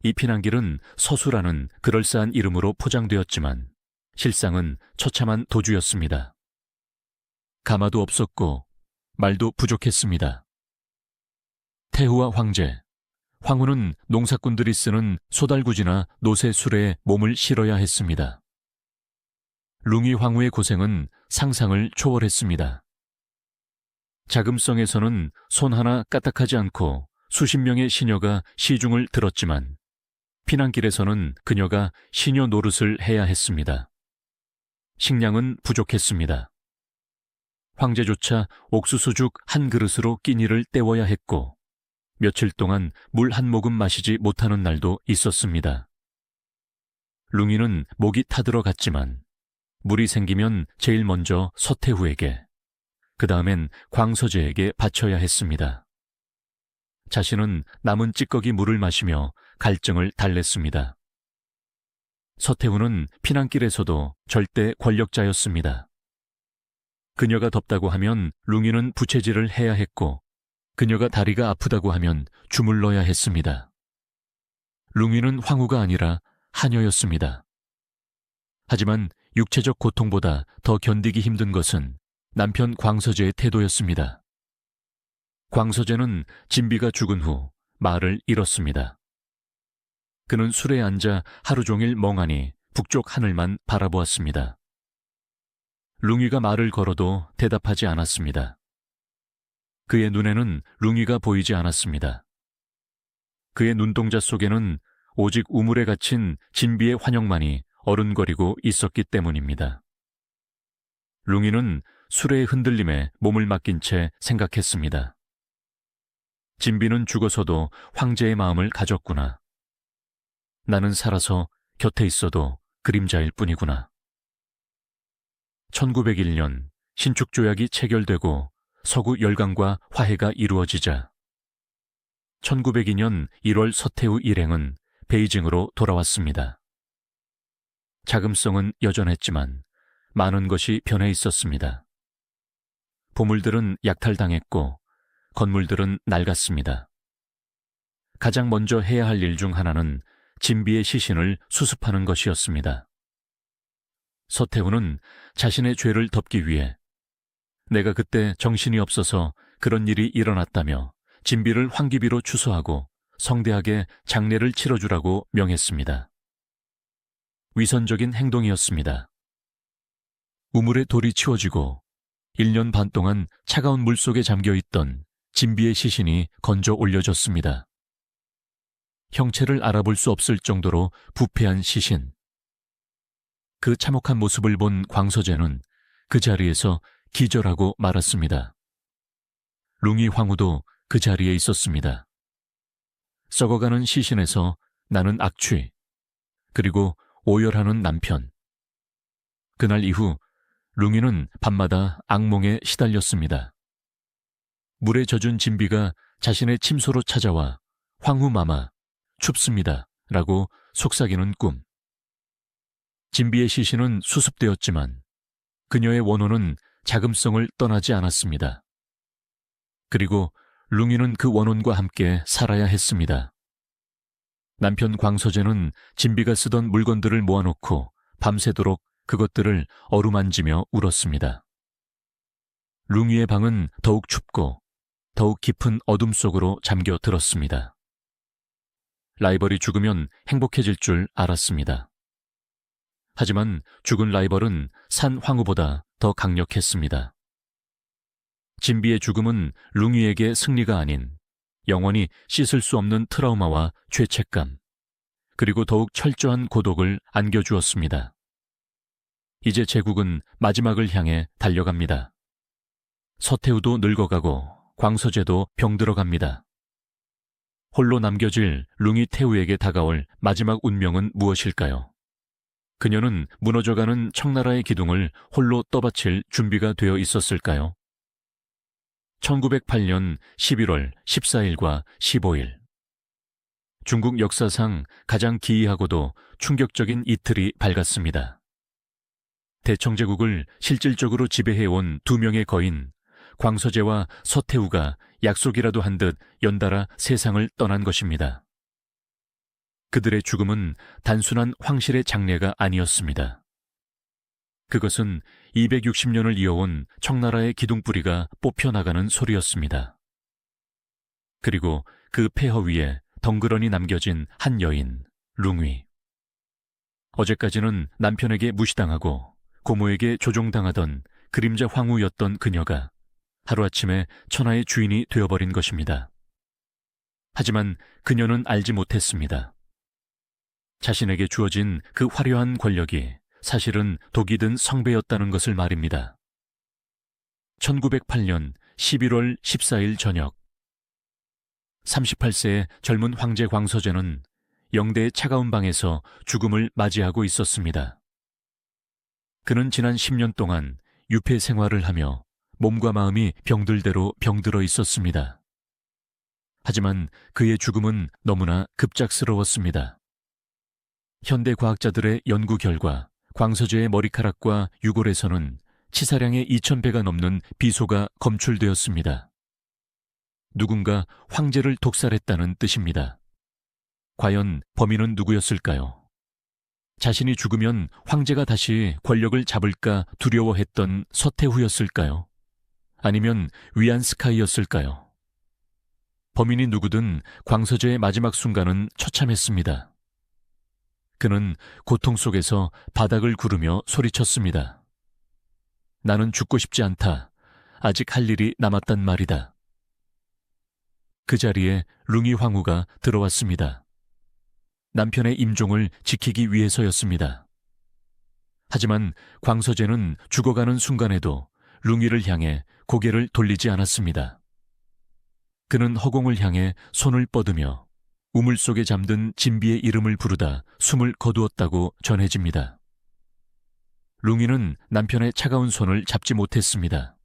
이 피난길은 서수라는 그럴싸한 이름으로 포장되었지만 실상은 처참한 도주였습니다. 가마도 없었고 말도 부족했습니다. 태후와 황제, 황후는 농사꾼들이 쓰는 소달구지나 노새 수레에 몸을 실어야 했습니다. 룽이 황후의 고생은 상상을 초월했습니다. 자금성에서는 손 하나 까딱하지 않고 수십 명의 시녀가 시중을 들었지만 피난길에서는 그녀가 시녀 노릇을 해야 했습니다. 식량은 부족했습니다. 황제조차 옥수수죽 한 그릇으로 끼니를 때워야 했고 며칠 동안 물 한 모금 마시지 못하는 날도 있었습니다. 룽이는 목이 타들어갔지만 물이 생기면 제일 먼저 서태후에게, 그 다음엔 광서제에게 바쳐야 했습니다. 자신은 남은 찌꺼기 물을 마시며 갈증을 달랬습니다. 서태후는 피난길에서도 절대 권력자였습니다. 그녀가 덥다고 하면 룽이는 부채질을 해야 했고 그녀가 다리가 아프다고 하면 주물러야 했습니다. 룽이는 황후가 아니라 하녀였습니다. 하지만 육체적 고통보다 더 견디기 힘든 것은 남편 광서제의 태도였습니다. 광서제는 진비가 죽은 후 말을 잃었습니다. 그는 술에 앉아 하루 종일 멍하니 북쪽 하늘만 바라보았습니다. 룽이가 말을 걸어도 대답하지 않았습니다. 그의 눈에는 룽이가 보이지 않았습니다. 그의 눈동자 속에는 오직 우물에 갇힌 진비의 환영만이 어른거리고 있었기 때문입니다. 룽이는 술의 흔들림에 몸을 맡긴 채 생각했습니다. 진비는 죽어서도 황제의 마음을 가졌구나. 나는 살아서 곁에 있어도 그림자일 뿐이구나. 1901년 신축조약이 체결되고 서구 열강과 화해가 이루어지자 1902년 1월 서태후 일행은 베이징으로 돌아왔습니다. 자금성은 여전했지만 많은 것이 변해 있었습니다. 보물들은 약탈당했고 건물들은 낡았습니다. 가장 먼저 해야 할 일 중 하나는 진비의 시신을 수습하는 것이었습니다. 서태후는 자신의 죄를 덮기 위해 내가 그때 정신이 없어서 그런 일이 일어났다며 진비를 황기비로 추서하고 성대하게 장례를 치러주라고 명했습니다. 위선적인 행동이었습니다. 우물에 돌이 치워지고 1년 반 동안 차가운 물속에 잠겨있던 진비의 시신이 건져 올려졌습니다. 형체를 알아볼 수 없을 정도로 부패한 시신. 그 참혹한 모습을 본 광서제는 그 자리에서 기절하고 말았습니다. 룽이 황후도 그 자리에 있었습니다. 썩어가는 시신에서 나는 악취, 그리고 오열하는 남편. 그날 이후 룽이는 밤마다 악몽에 시달렸습니다. 물에 젖은 진비가 자신의 침소로 찾아와 황후마마, 춥습니다 라고 속삭이는 꿈. 진비의 시신은 수습되었지만 그녀의 원혼은 자금성을 떠나지 않았습니다. 그리고 룽이는 그 원혼과 함께 살아야 했습니다. 남편 광서제는 진비가 쓰던 물건들을 모아놓고 밤새도록 그것들을 어루만지며 울었습니다. 룽이의 방은 더욱 춥고 더욱 깊은 어둠 속으로 잠겨 들었습니다. 라이벌이 죽으면 행복해질 줄 알았습니다. 하지만 죽은 라이벌은 산 황후보다 더 강력했습니다. 진비의 죽음은 룽이에게 승리가 아닌 영원히 씻을 수 없는 트라우마와 죄책감, 그리고 더욱 철저한 고독을 안겨주었습니다. 이제 제국은 마지막을 향해 달려갑니다. 서태후도 늙어가고 광서제도 병들어갑니다. 홀로 남겨질 룽이 태후에게 다가올 마지막 운명은 무엇일까요? 그녀는 무너져가는 청나라의 기둥을 홀로 떠받칠 준비가 되어 있었을까요? 1908년 11월 14일과 15일. 중국 역사상 가장 기이하고도 충격적인 이틀이 밝았습니다. 대청제국을 실질적으로 지배해온 두 명의 거인 광서제와 서태후가 약속이라도 한 듯 연달아 세상을 떠난 것입니다. 그들의 죽음은 단순한 황실의 장례가 아니었습니다. 그것은 260년을 이어온 청나라의 기둥뿌리가 뽑혀나가는 소리였습니다. 그리고 그 폐허 위에 덩그러니 남겨진 한 여인, 룽위. 어제까지는 남편에게 무시당하고 고모에게 조종당하던 그림자 황후였던 그녀가 하루아침에 천하의 주인이 되어버린 것입니다. 하지만 그녀는 알지 못했습니다. 자신에게 주어진 그 화려한 권력이 사실은 독이 든 성배였다는 것을 말입니다. 1908년 11월 14일 저녁 38세의 젊은 황제 광서제는 영대의 차가운 방에서 죽음을 맞이하고 있었습니다. 그는 지난 10년 동안 유폐 생활을 하며 몸과 마음이 병들대로 병들어 있었습니다. 하지만 그의 죽음은 너무나 급작스러웠습니다. 현대 과학자들의 연구 결과 광서제의 머리카락과 유골에서는 치사량의 2000배가 넘는 비소가 검출되었습니다. 누군가 황제를 독살했다는 뜻입니다. 과연 범인은 누구였을까요? 자신이 죽으면 황제가 다시 권력을 잡을까 두려워했던 서태후였을까요? 아니면 위안스카이였을까요? 범인이 누구든 광서제의 마지막 순간은 처참했습니다. 그는 고통 속에서 바닥을 구르며 소리쳤습니다. 나는 죽고 싶지 않다. 아직 할 일이 남았단 말이다. 그 자리에 룽이 황후가 들어왔습니다. 남편의 임종을 지키기 위해서였습니다. 하지만 광서제는 죽어가는 순간에도 룽이를 향해 고개를 돌리지 않았습니다. 그는 허공을 향해 손을 뻗으며 우물 속에 잠든 진비의 이름을 부르다 숨을 거두었다고 전해집니다. 룽이는 남편의 차가운 손을 잡지 못했습니다.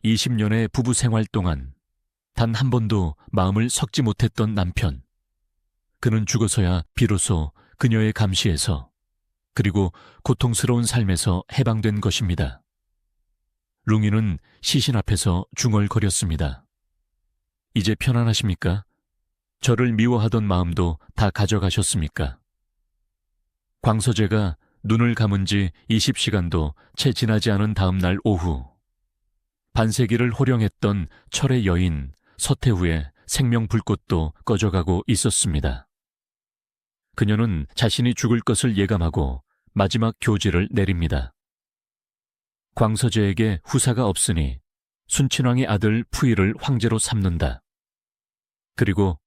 20년의 부부 생활 동안 단 한 번도 마음을 섞지 못했던 남편. 그는 죽어서야 비로소 그녀의 감시에서 그리고 고통스러운 삶에서 해방된 것입니다. 룽이는 시신 앞에서 중얼거렸습니다. 이제 편안하십니까? 저를 미워하던 마음도 다 가져가셨습니까? 광서제가 눈을 감은 지 20시간도 채 지나지 않은 다음 날 오후 반세기를 호령했던 철의 여인 서태후의 생명 불꽃도 꺼져가고 있었습니다. 그녀는 자신이 죽을 것을 예감하고 마지막 교지를 내립니다. 광서제에게 후사가 없으니 순친왕의 아들 푸이를 황제로 삼는다. 그리고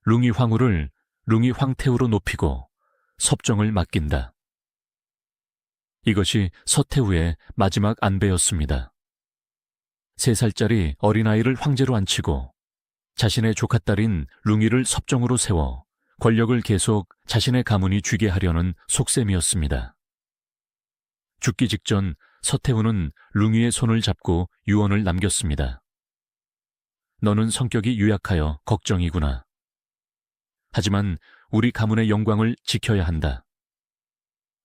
룽이 황후를 룽이 황태후로 높이고 섭정을 맡긴다. 이것이 서태후의 마지막 안배였습니다. 3살짜리 어린아이를 황제로 앉히고 자신의 조카딸인 룽이를 섭정으로 세워 권력을 계속 자신의 가문이 쥐게 하려는 속셈이었습니다. 죽기 직전 서태후는 룽이의 손을 잡고 유언을 남겼습니다. 너는 성격이 유약하여 걱정이구나. 하지만 우리 가문의 영광을 지켜야 한다.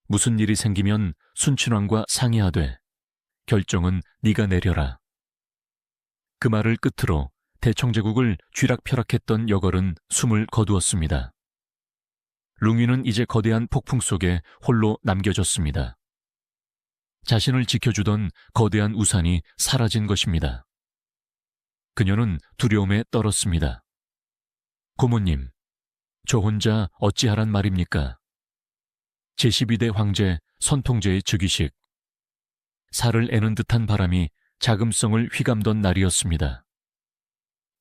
무슨 일이 생기면 순친왕과 상의하되 결정은 네가 내려라. 그 말을 끝으로 대청제국을 쥐락펴락했던 여걸은 숨을 거두었습니다. 룽이는 이제 거대한 폭풍 속에 홀로 남겨졌습니다. 자신을 지켜주던 거대한 우산이 사라진 것입니다. 그녀는 두려움에 떨었습니다. 고모님, 저 혼자 어찌하란 말입니까? 제12대 황제 선통제의 즉위식. 살을 애는 듯한 바람이 자금성을 휘감던 날이었습니다.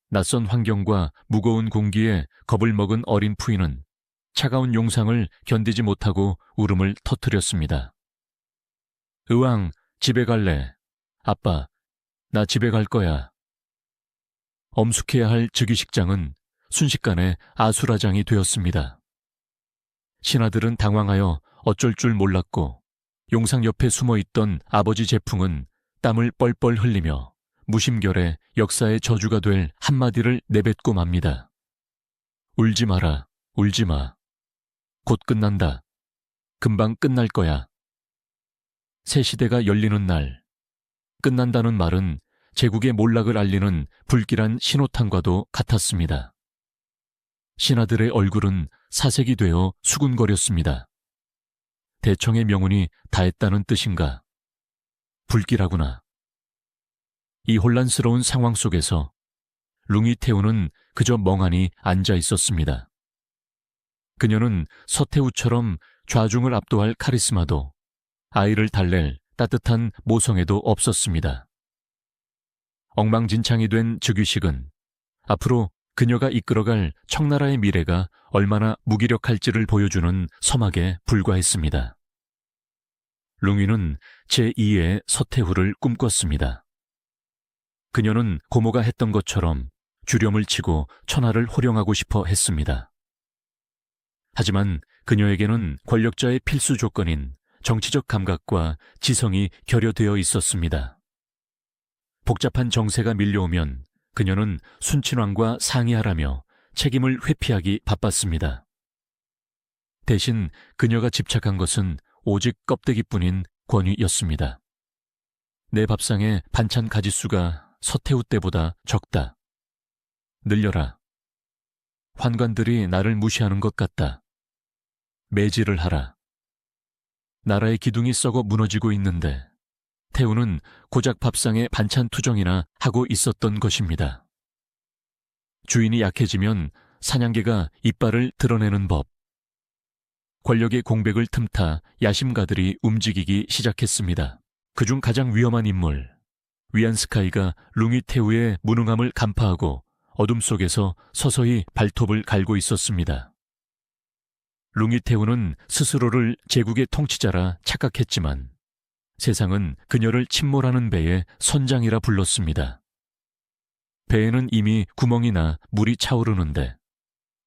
낯선 환경과 무거운 공기에 겁을 먹은 어린 푸이는 차가운 용상을 견디지 못하고 울음을 터뜨렸습니다. 의왕, 집에 갈래. 아빠, 나 집에 갈 거야. 엄숙해야 할 즉위식장은 순식간에 아수라장이 되었습니다. 신하들은 당황하여 어쩔 줄 몰랐고 용상 옆에 숨어있던 아버지 제풍은 땀을 뻘뻘 흘리며 무심결에 역사의 저주가 될 한마디를 내뱉고 맙니다. 울지 마라, 울지 마. 곧 끝난다. 금방 끝날 거야. 새 시대가 열리는 날, 끝난다는 말은 제국의 몰락을 알리는 불길한 신호탄과도 같았습니다. 신하들의 얼굴은 사색이 되어 수군거렸습니다. 대청의 명운이 다했다는 뜻인가? 불길하구나. 이 혼란스러운 상황 속에서 룽이태우는 그저 멍하니 앉아 있었습니다. 그녀는 서태후처럼 좌중을 압도할 카리스마도 아이를 달랠 따뜻한 모성애도 없었습니다. 엉망진창이 된 즉위식은 앞으로 그녀가 이끌어갈 청나라의 미래가 얼마나 무기력할지를 보여주는 서막에 불과했습니다. 룽위는 제2의 서태후를 꿈꿨습니다. 그녀는 고모가 했던 것처럼 주렴을 치고 천하를 호령하고 싶어 했습니다. 하지만 그녀에게는 권력자의 필수 조건인 정치적 감각과 지성이 결여되어 있었습니다. 복잡한 정세가 밀려오면 그녀는 순친왕과 상의하라며 책임을 회피하기 바빴습니다. 대신 그녀가 집착한 것은 오직 껍데기뿐인 권위였습니다. 내 밥상에 반찬 가짓수가 서태후 때보다 적다. 늘려라. 환관들이 나를 무시하는 것 같다. 매질을 하라. 나라의 기둥이 썩어 무너지고 있는데 태우는 고작 밥상에 반찬 투정이나 하고 있었던 것입니다. 주인이 약해지면 사냥개가 이빨을 드러내는 법. 권력의 공백을 틈타 야심가들이 움직이기 시작했습니다. 그중 가장 위험한 인물, 위안스카이가 룽이태우의 무능함을 간파하고 어둠 속에서 서서히 발톱을 갈고 있었습니다. 룽이태우는 스스로를 제국의 통치자라 착각했지만 세상은 그녀를 침몰하는 배의 선장이라 불렀습니다. 배에는 이미 구멍이 나 물이 차오르는데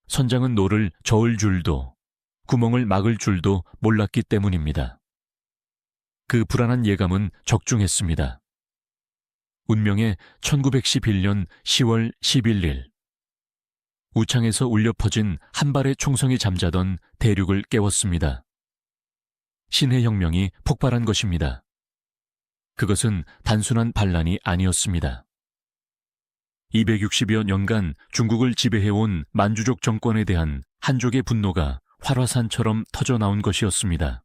선장은 노를 저을 줄도 구멍을 막을 줄도 몰랐기 때문입니다. 그 불안한 예감은 적중했습니다. 운명의 1911년 10월 11일 우창에서 울려 퍼진 한 발의 총성이 잠자던 대륙을 깨웠습니다. 신해 혁명이 폭발한 것입니다. 그것은 단순한 반란이 아니었습니다. 260여 년간 중국을 지배해온 만주족 정권에 대한 한족의 분노가 활화산처럼 터져나온 것이었습니다.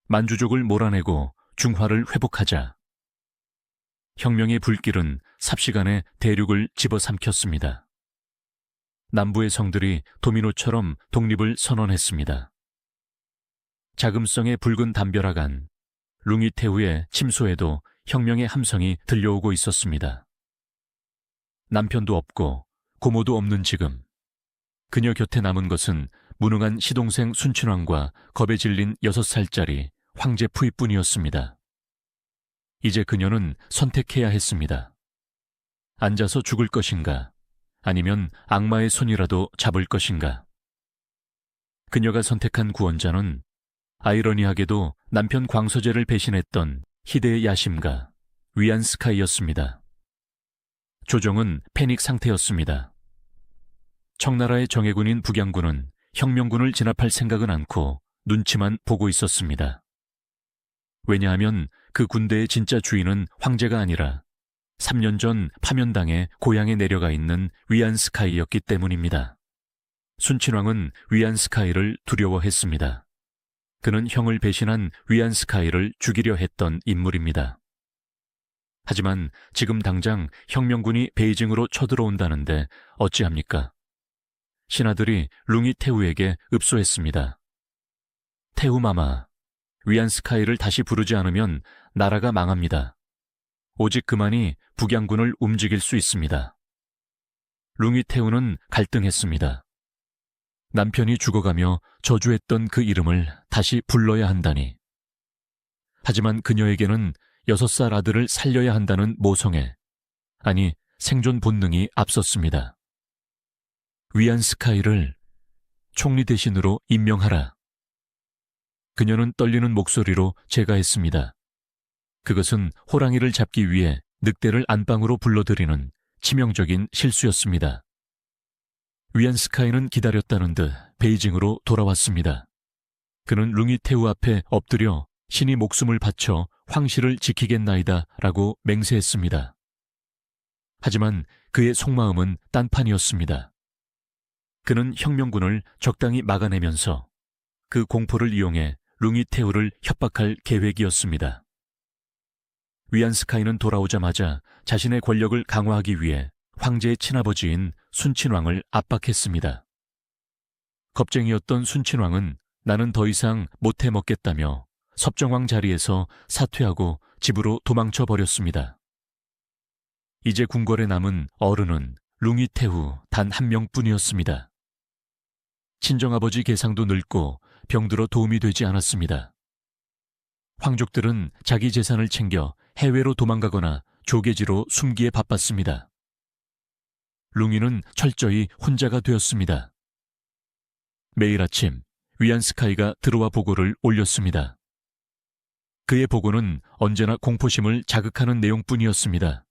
만주족을 몰아내고 중화를 회복하자. 혁명의 불길은 삽시간에 대륙을 집어삼켰습니다. 남부의 성들이 도미노처럼 독립을 선언했습니다. 자금성의 붉은 담벼락안, 룽이태우의 침소에도 혁명의 함성이 들려오고 있었습니다. 남편도 없고 고모도 없는 지금, 그녀 곁에 남은 것은 무능한 시동생 순친왕과 겁에 질린 6살짜리 황제 푸이뿐이었습니다. 이제 그녀는 선택해야 했습니다. 앉아서 죽을 것인가, 아니면 악마의 손이라도 잡을 것인가. 그녀가 선택한 구원자는 아이러니하게도 남편 광서제를 배신했던 희대의 야심가 위안스카이였습니다. 조정은 패닉 상태였습니다. 청나라의 정예군인 북양군은 혁명군을 진압할 생각은 않고 눈치만 보고 있었습니다. 왜냐하면 그 군대의 진짜 주인은 황제가 아니라 3년 전 파면당해 고향에 내려가 있는 위안스카이였기 때문입니다. 순친왕은 위안스카이를 두려워했습니다. 그는 형을 배신한 위안스카이를 죽이려 했던 인물입니다. 하지만 지금 당장 혁명군이 베이징으로 쳐들어온다는데 어찌합니까? 신하들이 룽이태우에게 읍소했습니다. 태우마마, 위안스카이를 다시 부르지 않으면 나라가 망합니다. 오직 그만이 북양군을 움직일 수 있습니다. 룽이태우는 갈등했습니다. 남편이 죽어가며 저주했던 그 이름을 다시 불러야 한다니. 하지만 그녀에게는 6살 아들을 살려야 한다는 모성애, 아니 생존 본능이 앞섰습니다. 위안스카이를 총리 대신으로 임명하라. 그녀는 떨리는 목소리로 제가했습니다. 그것은 호랑이를 잡기 위해 늑대를 안방으로 불러들이는 치명적인 실수였습니다. 위안스카이는 기다렸다는 듯 베이징으로 돌아왔습니다. 그는 룽이태우 앞에 엎드려 신이 목숨을 바쳐 황실을 지키겠나이다 라고 맹세했습니다. 하지만 그의 속마음은 딴판이었습니다. 그는 혁명군을 적당히 막아내면서 그 공포를 이용해 룽이테우를 협박할 계획이었습니다. 위안스카이는 돌아오자마자 자신의 권력을 강화하기 위해 황제의 친아버지인 순친왕을 압박했습니다. 겁쟁이였던 순친왕은 나는 더 이상 못해 먹겠다며 섭정왕 자리에서 사퇴하고 집으로 도망쳐 버렸습니다. 이제 궁궐에 남은 어른은 룽이테우 단 한 명뿐이었습니다. 친정아버지 계상도 늙고 병들어 도움이 되지 않았습니다. 황족들은 자기 재산을 챙겨 해외로 도망가거나 조계지로 숨기에 바빴습니다. 룽이는 철저히 혼자가 되었습니다. 매일 아침 위안스카이가 들어와 보고를 올렸습니다. 그의 보고는 언제나 공포심을 자극하는 내용뿐이었습니다.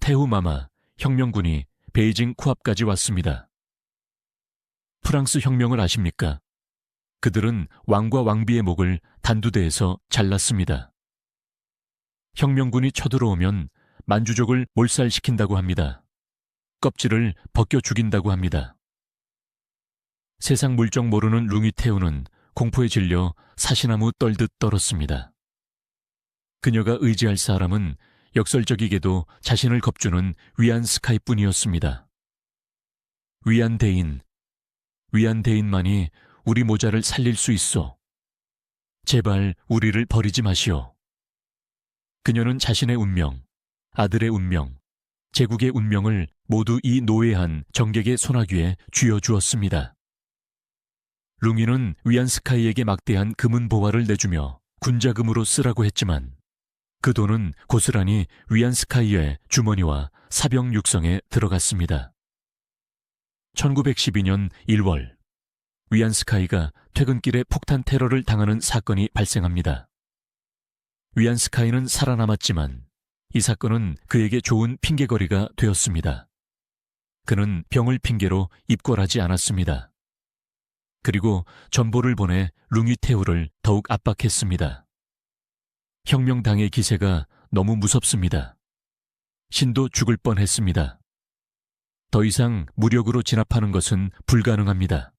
테우마마, 혁명군이 베이징 코앞까지 왔습니다. 프랑스 혁명을 아십니까? 그들은 왕과 왕비의 목을 단두대에서 잘랐습니다. 혁명군이 쳐들어오면 만주족을 몰살시킨다고 합니다. 껍질을 벗겨 죽인다고 합니다. 세상 물정 모르는 룽이테우는 공포에 질려 사시나무 떨듯 떨었습니다. 그녀가 의지할 사람은 역설적이게도 자신을 겁주는 위안스카이뿐이었습니다. 위안대인만이 우리 모자를 살릴 수 있어. 제발 우리를 버리지 마시오. 그녀는 자신의 운명, 아들의 운명, 제국의 운명을 모두 이 노예한 정객의 손아귀에 쥐어주었습니다. 룽이는 위안스카이에게 막대한 금은 보화를 내주며 군자금으로 쓰라고 했지만 그 돈은 고스란히 위안스카이의 주머니와 사병 육성에 들어갔습니다. 1912년 1월 위안스카이가 퇴근길에 폭탄 테러를 당하는 사건이 발생합니다. 위안스카이는 살아남았지만 이 사건은 그에게 좋은 핑계거리가 되었습니다. 그는 병을 핑계로 입궐하지 않았습니다. 그리고 전보를 보내 룽이테우를 더욱 압박했습니다. 혁명당의 기세가 너무 무섭습니다. 신도 죽을 뻔했습니다. 더 이상 무력으로 진압하는 것은 불가능합니다.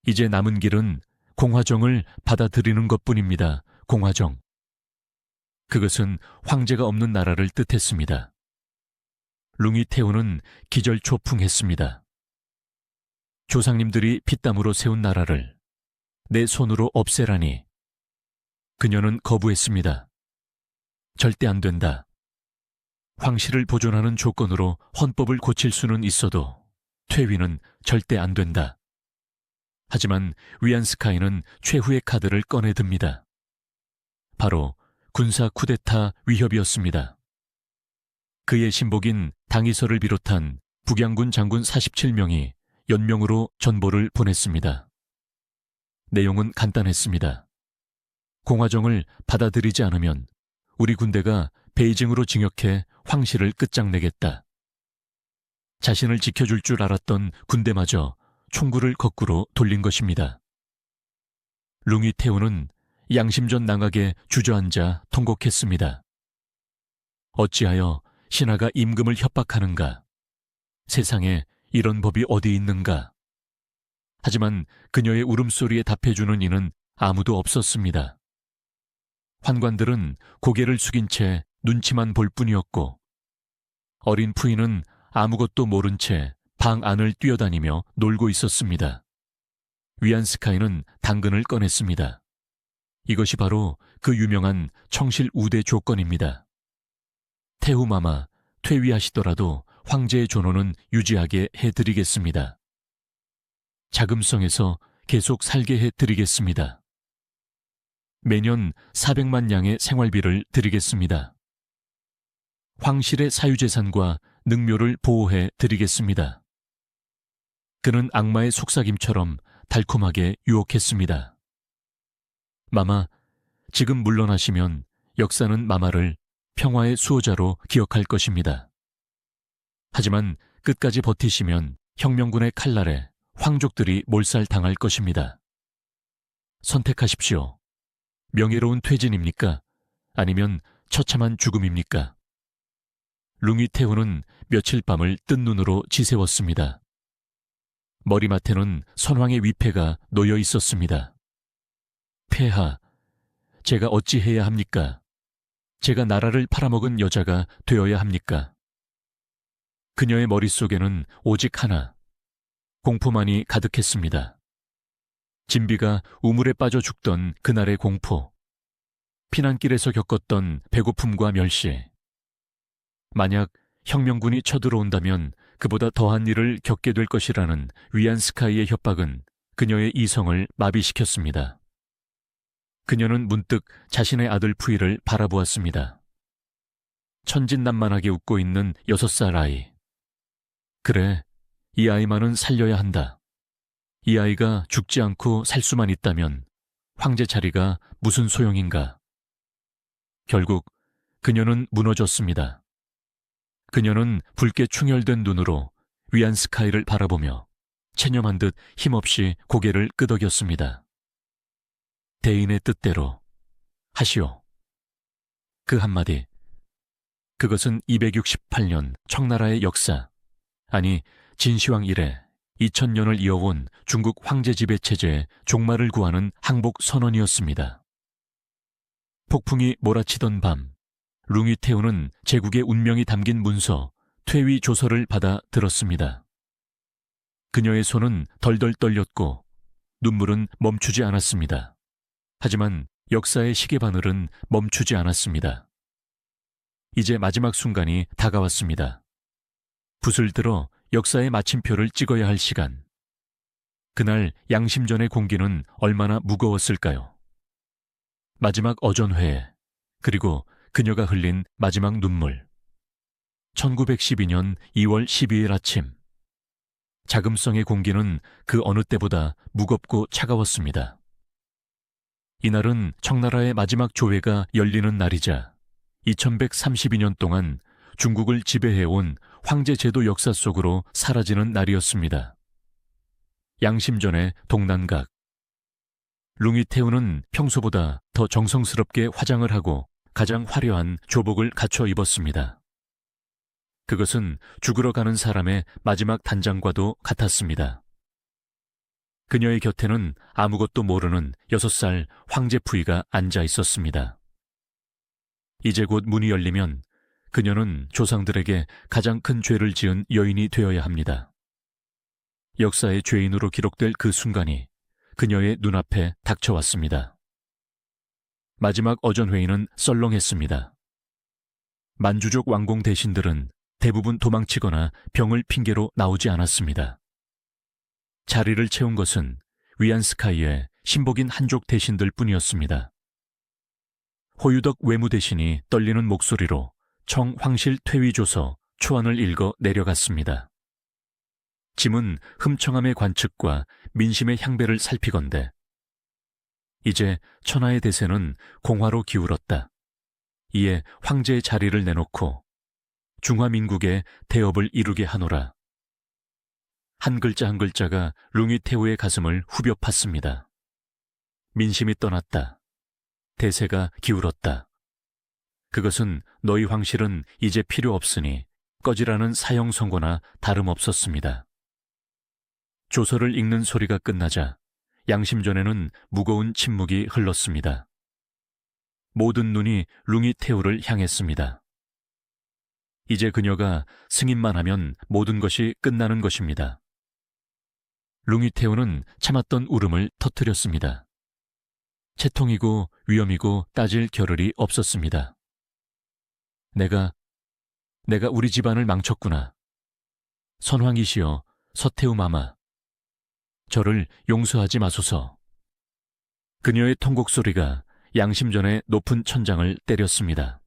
이제 남은 길은 공화정을 받아들이는 것뿐입니다. 공화정. 그것은 황제가 없는 나라를 뜻했습니다. 룽이테우는 기절초풍했습니다. 조상님들이 피땀으로 세운 나라를 내 손으로 없애라니. 그녀는 거부했습니다. 절대 안 된다. 황실을 보존하는 조건으로 헌법을 고칠 수는 있어도 퇴위는 절대 안 된다. 하지만 위안스카이는 최후의 카드를 꺼내듭니다. 바로 군사 쿠데타 위협이었습니다. 그의 신복인 당이설을 비롯한 북양군 장군 47명이 연명으로 전보를 보냈습니다. 내용은 간단했습니다. 공화정을 받아들이지 않으면 우리 군대가 베이징으로 징역해 황실을 끝장내겠다. 자신을 지켜줄 줄 알았던 군대마저 총구를 거꾸로 돌린 것입니다. 룽이테우는 양심전 낭악에 주저앉아 통곡했습니다. 어찌하여 신하가 임금을 협박하는가? 세상에 이런 법이 어디 있는가? 하지만 그녀의 울음소리에 답해주는 이는 아무도 없었습니다. 환관들은 고개를 숙인 채 눈치만 볼 뿐이었고 어린 부인은 아무것도 모른 채 방 안을 뛰어다니며 놀고 있었습니다. 위안스카이는 당근을 꺼냈습니다. 이것이 바로 그 유명한 청실 우대 조건입니다. 테우마마, 퇴위하시더라도 황제의 존엄은 유지하게 해드리겠습니다. 자금성에서 계속 살게 해드리겠습니다. 매년 400만 양의 생활비를 드리겠습니다. 황실의 사유재산과 능묘를 보호해 드리겠습니다. 그는 악마의 속삭임처럼 달콤하게 유혹했습니다. 마마, 지금 물러나시면 역사는 마마를 평화의 수호자로 기억할 것입니다. 하지만 끝까지 버티시면 혁명군의 칼날에 황족들이 몰살당할 것입니다. 선택하십시오. 명예로운 퇴진입니까? 아니면 처참한 죽음입니까? 룽위태후는 며칠 밤을 뜬 눈으로 지새웠습니다. 머리맡에는 선왕의 위패가 놓여 있었습니다. 폐하, 제가 어찌해야 합니까? 제가 나라를 팔아먹은 여자가 되어야 합니까? 그녀의 머릿속에는 오직 하나, 공포만이 가득했습니다. 진비가 우물에 빠져 죽던 그날의 공포, 피난길에서 겪었던 배고픔과 멸시, 만약 혁명군이 쳐들어온다면 그보다 더한 일을 겪게 될 것이라는 위안스카이의 협박은 그녀의 이성을 마비시켰습니다. 그녀는 문득 자신의 아들 푸이를 바라보았습니다. 천진난만하게 웃고 있는 6살 아이. 그래, 이 아이만은 살려야 한다. 이 아이가 죽지 않고 살 수만 있다면 황제 자리가 무슨 소용인가. 결국 그녀는 무너졌습니다. 그녀는 붉게 충혈된 눈으로 위안스카이를 바라보며 체념한 듯 힘없이 고개를 끄덕였습니다. 대인의 뜻대로 하시오. 그 한마디, 그것은 268년 청나라의 역사, 아니 진시황 이래 2000년을 이어온 중국 황제 지배 체제의 종말을 구하는 항복 선언이었습니다. 폭풍이 몰아치던 밤, 룽위태후는 제국의 운명이 담긴 문서, 퇴위 조서를 받아 들었습니다. 그녀의 손은 덜덜 떨렸고 눈물은 멈추지 않았습니다. 하지만 역사의 시계바늘은 멈추지 않았습니다. 이제 마지막 순간이 다가왔습니다. 붓을 들어 역사의 마침표를 찍어야 할 시간. 그날 양심전의 공기는 얼마나 무거웠을까요? 마지막 어전회에, 그리고 그녀가 흘린 마지막 눈물. 1912년 2월 12일 아침. 자금성의 공기는 그 어느 때보다 무겁고 차가웠습니다. 이날은 청나라의 마지막 조회가 열리는 날이자 2132년 동안 중국을 지배해온 황제 제도 역사 속으로 사라지는 날이었습니다. 양심전의 동난각. 룽위태후는 평소보다 더 정성스럽게 화장을 하고 가장 화려한 조복을 갖춰 입었습니다. 그것은 죽으러 가는 사람의 마지막 단장과도 같았습니다. 그녀의 곁에는 아무것도 모르는 6살 황제 푸이가 앉아 있었습니다. 이제 곧 문이 열리면 그녀는 조상들에게 가장 큰 죄를 지은 여인이 되어야 합니다. 역사의 죄인으로 기록될 그 순간이 그녀의 눈앞에 닥쳐왔습니다. 마지막 어전회의는 썰렁했습니다. 만주족 왕공 대신들은 대부분 도망치거나 병을 핑계로 나오지 않았습니다. 자리를 채운 것은 위안스카이의 신복인 한족 대신들 뿐이었습니다. 호유덕 외무 대신이 떨리는 목소리로 청황실 퇴위조서 초안을 읽어 내려갔습니다. 짐은 흠청함의 관측과 민심의 향배를 살피건대 이제 천하의 대세는 공화로 기울었다. 이에 황제의 자리를 내놓고 중화민국의 대업을 이루게 하노라. 한 글자 한 글자가 룽위태후의 가슴을 후벼 팠습니다. 민심이 떠났다. 대세가 기울었다. 그것은 너희 황실은 이제 필요 없으니 꺼지라는 사형 선고나 다름없었습니다. 조서를 읽는 소리가 끝나자 양심전에는 무거운 침묵이 흘렀습니다. 모든 눈이 룽위태후를 향했습니다. 이제 그녀가 승인만 하면 모든 것이 끝나는 것입니다. 룽위태후는 참았던 울음을 터뜨렸습니다. 채통이고 위험이고 따질 겨를이 없었습니다. 내가 우리 집안을 망쳤구나. 선왕이시여, 서태후 마마. 저를 용서하지 마소서. 그녀의 통곡 소리가 양심전의 높은 천장을 때렸습니다.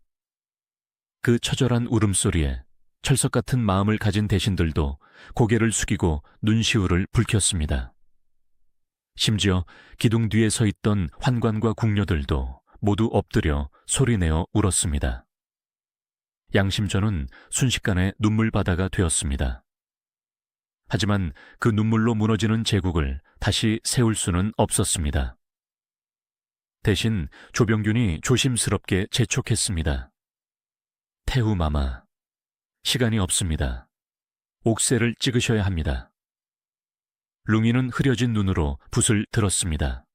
그 처절한 울음소리에 철석 같은 마음을 가진 대신들도 고개를 숙이고 눈시울을 붉혔습니다. 심지어 기둥 뒤에 서 있던 환관과 궁녀들도 모두 엎드려 소리내어 울었습니다. 양심전은 순식간에 눈물바다가 되었습니다. 하지만 그 눈물로 무너지는 제국을 다시 세울 수는 없었습니다. 대신 조병균이 조심스럽게 재촉했습니다. 태후마마, 시간이 없습니다. 옥새를 찍으셔야 합니다. 룽이는 흐려진 눈으로 붓을 들었습니다.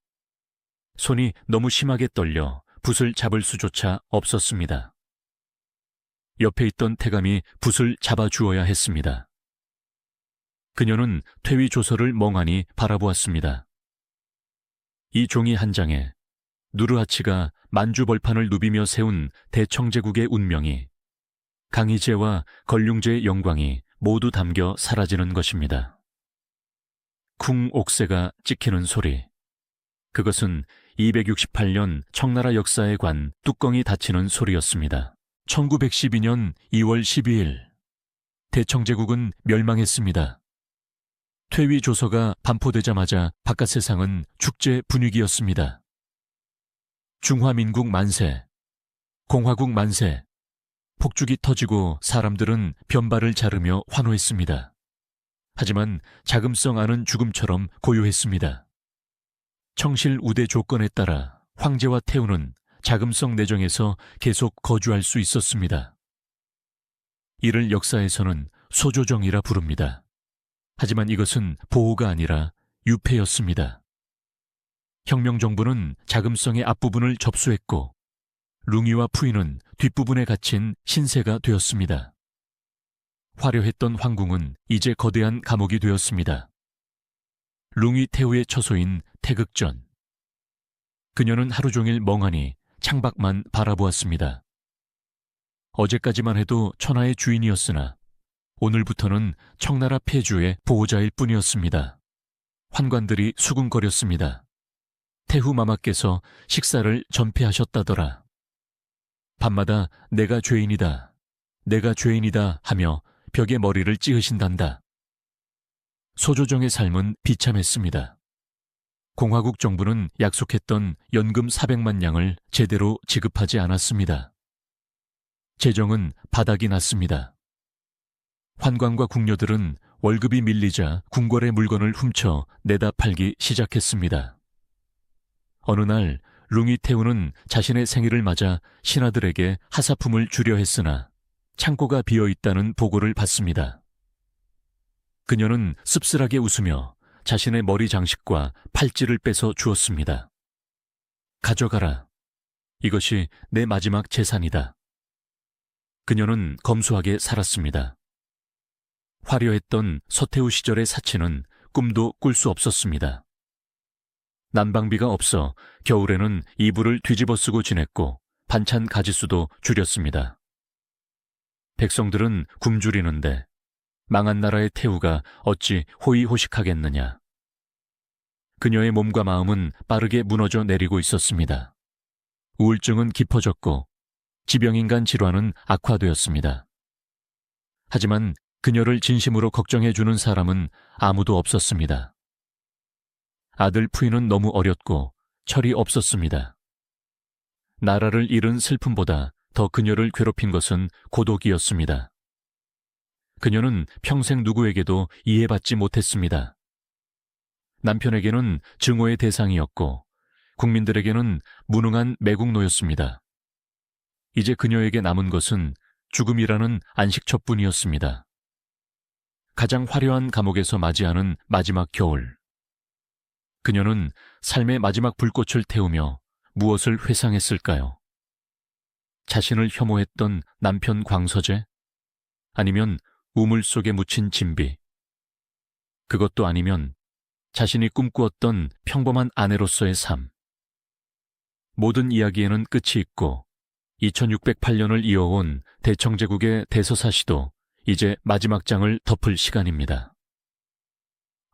손이 너무 심하게 떨려 붓을 잡을 수조차 없었습니다. 옆에 있던 태감이 붓을 잡아주어야 했습니다. 그녀는 퇴위 조서를 멍하니 바라보았습니다. 이 종이 한 장에 누르하치가 만주벌판을 누비며 세운 대청제국의 운명이, 강희제와 걸륭제의 영광이 모두 담겨 사라지는 것입니다. 쿵 옥새가 찍히는 소리. 그것은 268년 청나라 역사에 관 뚜껑이 닫히는 소리였습니다. 1912년 2월 12일, 대청제국은 멸망했습니다. 퇴위 조서가 반포되자마자 바깥 세상은 축제 분위기였습니다. 중화민국 만세, 공화국 만세, 폭죽이 터지고 사람들은 변발을 자르며 환호했습니다. 하지만 자금성 안은 죽음처럼 고요했습니다. 청실 우대 조건에 따라 황제와 태우는 자금성 내정에서 계속 거주할 수 있었습니다. 이를 역사에서는 소조정이라 부릅니다. 하지만 이것은 보호가 아니라 유폐였습니다. 혁명정부는 자금성의 앞부분을 접수했고 룽이와 푸이는 뒷부분에 갇힌 신세가 되었습니다. 화려했던 황궁은 이제 거대한 감옥이 되었습니다. 룽이 태후의 처소인 태극전. 그녀는 하루 종일 멍하니 창밖만 바라보았습니다. 어제까지만 해도 천하의 주인이었으나 오늘부터는 청나라 폐주의 보호자일 뿐이었습니다. 환관들이 수군거렸습니다. 태후마마께서 식사를 전폐하셨다더라. 밤마다 내가 죄인이다, 내가 죄인이다 하며 벽에 머리를 찍으신단다. 소조정의 삶은 비참했습니다. 공화국 정부는 약속했던 연금 400만 냥을 제대로 지급하지 않았습니다. 재정은 바닥이 났습니다. 환관과 궁녀들은 월급이 밀리자 궁궐의 물건을 훔쳐 내다 팔기 시작했습니다. 어느 날 룽이 태우는 자신의 생일을 맞아 신하들에게 하사품을 주려 했으나 창고가 비어있다는 보고를 받습니다. 그녀는 씁쓸하게 웃으며 자신의 머리 장식과 팔찌를 빼서 주었습니다. 가져가라. 이것이 내 마지막 재산이다. 그녀는 검소하게 살았습니다. 화려했던 서태후 시절의 사치는 꿈도 꿀 수 없었습니다. 난방비가 없어 겨울에는 이불을 뒤집어 쓰고 지냈고 반찬 가짓수도 줄였습니다. 백성들은 굶주리는데 망한 나라의 태후가 어찌 호의호식하겠느냐. 그녀의 몸과 마음은 빠르게 무너져 내리고 있었습니다. 우울증은 깊어졌고 지병인간 질환은 악화되었습니다. 하지만 그녀를 진심으로 걱정해주는 사람은 아무도 없었습니다. 아들 푸이는 너무 어렸고 철이 없었습니다. 나라를 잃은 슬픔보다 더 그녀를 괴롭힌 것은 고독이었습니다. 그녀는 평생 누구에게도 이해받지 못했습니다. 남편에게는 증오의 대상이었고 국민들에게는 무능한 매국노였습니다. 이제 그녀에게 남은 것은 죽음이라는 안식처뿐이었습니다. 가장 화려한 감옥에서 맞이하는 마지막 겨울. 그녀는 삶의 마지막 불꽃을 태우며 무엇을 회상했을까요? 자신을 혐오했던 남편 광서제? 아니면 우물 속에 묻힌 진비? 그것도 아니면 자신이 꿈꾸었던 평범한 아내로서의 삶. 모든 이야기에는 끝이 있고 2608년을 이어온 대청제국의 대서사시도 이제 마지막 장을 덮을 시간입니다.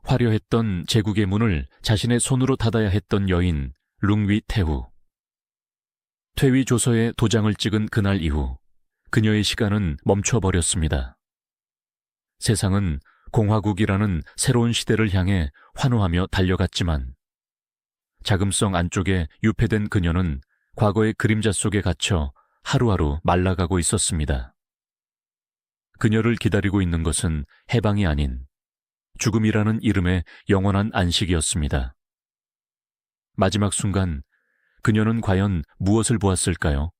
화려했던 제국의 문을 자신의 손으로 닫아야 했던 여인 룽위 태후. 퇴위 조서에 도장을 찍은 그날 이후 그녀의 시간은 멈춰버렸습니다. 세상은 공화국이라는 새로운 시대를 향해 환호하며 달려갔지만 자금성 안쪽에 유폐된 그녀는 과거의 그림자 속에 갇혀 하루하루 말라가고 있었습니다. 그녀를 기다리고 있는 것은 해방이 아닌 죽음이라는 이름의 영원한 안식이었습니다. 마지막 순간 그녀는 과연 무엇을 보았을까요?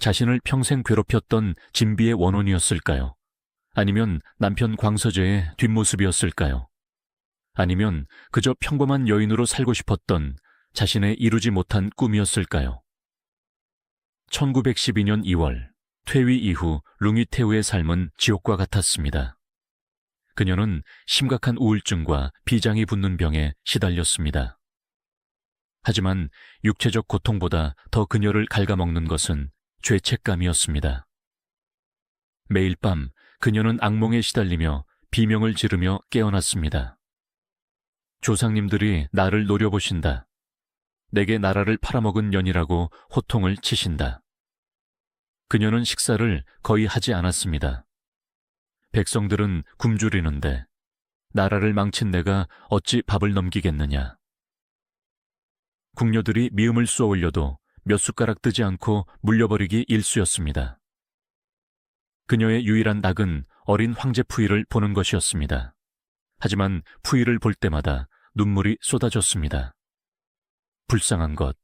자신을 평생 괴롭혔던 진비의 원혼이었을까요? 아니면 남편 광서재의 뒷모습이었을까요? 아니면 그저 평범한 여인으로 살고 싶었던 자신의 이루지 못한 꿈이었을까요? 1912년 2월, 퇴위 이후 룽이태우의 삶은 지옥과 같았습니다. 그녀는 심각한 우울증과 비장이 붙는 병에 시달렸습니다. 하지만 육체적 고통보다 더 그녀를 갉아먹는 것은 죄책감이었습니다. 매일 밤 그녀는 악몽에 시달리며 비명을 지르며 깨어났습니다. 조상님들이 나를 노려보신다. 내게 나라를 팔아먹은 년이라고 호통을 치신다. 그녀는 식사를 거의 하지 않았습니다. 백성들은 굶주리는데 나라를 망친 내가 어찌 밥을 넘기겠느냐. 궁녀들이 미음을 쏘아 올려도 몇 숟가락 뜨지 않고 물려버리기 일쑤였습니다. 그녀의 유일한 낙은 어린 황제 푸이를 보는 것이었습니다. 하지만 푸이를 볼 때마다 눈물이 쏟아졌습니다. 불쌍한 것,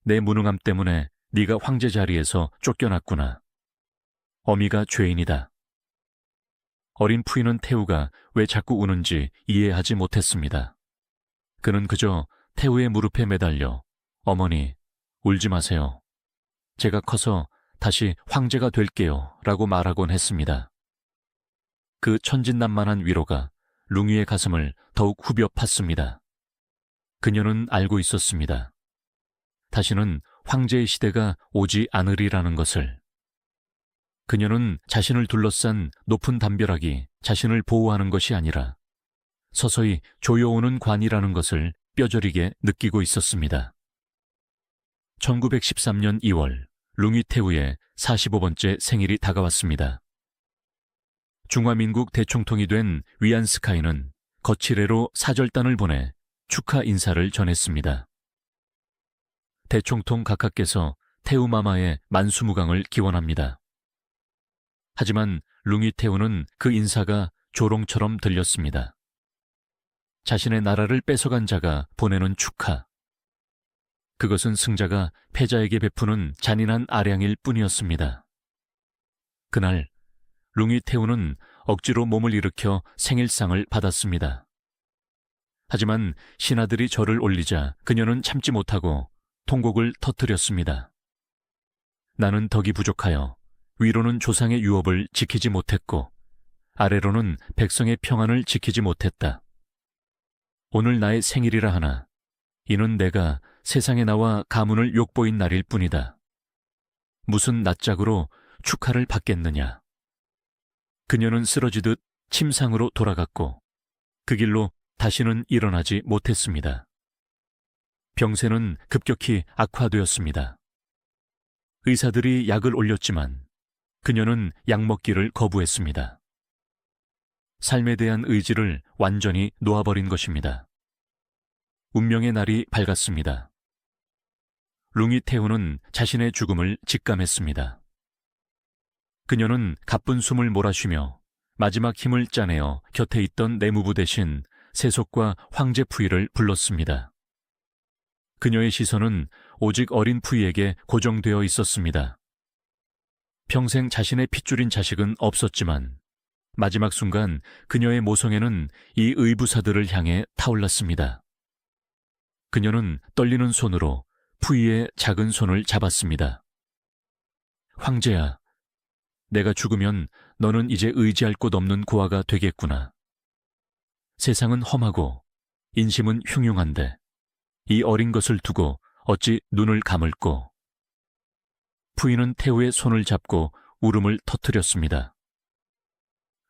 내 무능함 때문에 네가 황제 자리에서 쫓겨났구나. 어미가 죄인이다. 어린 푸이는 태우가 왜 자꾸 우는지 이해하지 못했습니다. 그는 그저 태우의 무릎에 매달려 어머니, 울지 마세요. 제가 커서 다시 황제가 될게요 라고 말하곤 했습니다. 그 천진난만한 위로가 룽이의 가슴을 더욱 후벼 팠습니다. 그녀는 알고 있었습니다. 다시는 황제의 시대가 오지 않으리라는 것을. 그녀는 자신을 둘러싼 높은 담벼락이 자신을 보호하는 것이 아니라 서서히 조여오는 관이라는 것을 뼈저리게 느끼고 있었습니다. 1913년 2월, 룽이태우의 45번째 생일이 다가왔습니다. 중화민국 대총통이 된 위안스카이는 거칠애로 사절단을 보내 축하 인사를 전했습니다. 대총통 각하께서 태우마마의 만수무강을 기원합니다. 하지만 룽이태우는 그 인사가 조롱처럼 들렸습니다. 자신의 나라를 뺏어간 자가 보내는 축하. 그것은 승자가 패자에게 베푸는 잔인한 아량일 뿐이었습니다. 그날 룽이태우는 억지로 몸을 일으켜 생일상을 받았습니다. 하지만 신하들이 절을 올리자 그녀는 참지 못하고 통곡을 터뜨렸습니다. 나는 덕이 부족하여 위로는 조상의 유업을 지키지 못했고 아래로는 백성의 평안을 지키지 못했다. 오늘 나의 생일이라 하나 이는 내가 세상에 나와 가문을 욕보인 날일 뿐이다. 무슨 낯짝으로 축하를 받겠느냐. 그녀는 쓰러지듯 침상으로 돌아갔고 그 길로 다시는 일어나지 못했습니다. 병세는 급격히 악화되었습니다. 의사들이 약을 올렸지만 그녀는 약 먹기를 거부했습니다. 삶에 대한 의지를 완전히 놓아버린 것입니다. 운명의 날이 밝았습니다. 룽이태우는 자신의 죽음을 직감했습니다. 그녀는 가쁜 숨을 몰아쉬며 마지막 힘을 짜내어 곁에 있던 내무부 대신 세속과 황제 푸이를 불렀습니다. 그녀의 시선은 오직 어린 푸이에게 고정되어 있었습니다. 평생 자신의 핏줄인 자식은 없었지만 마지막 순간 그녀의 모성애는 이 의부사들을 향해 타올랐습니다. 그녀는 떨리는 손으로 푸이의 작은 손을 잡았습니다. 황제야, 내가 죽으면 너는 이제 의지할 곳 없는 고아가 되겠구나. 세상은 험하고 인심은 흉흉한데 이 어린 것을 두고 어찌 눈을 감을꼬. 푸이는 태우의 손을 잡고 울음을 터뜨렸습니다.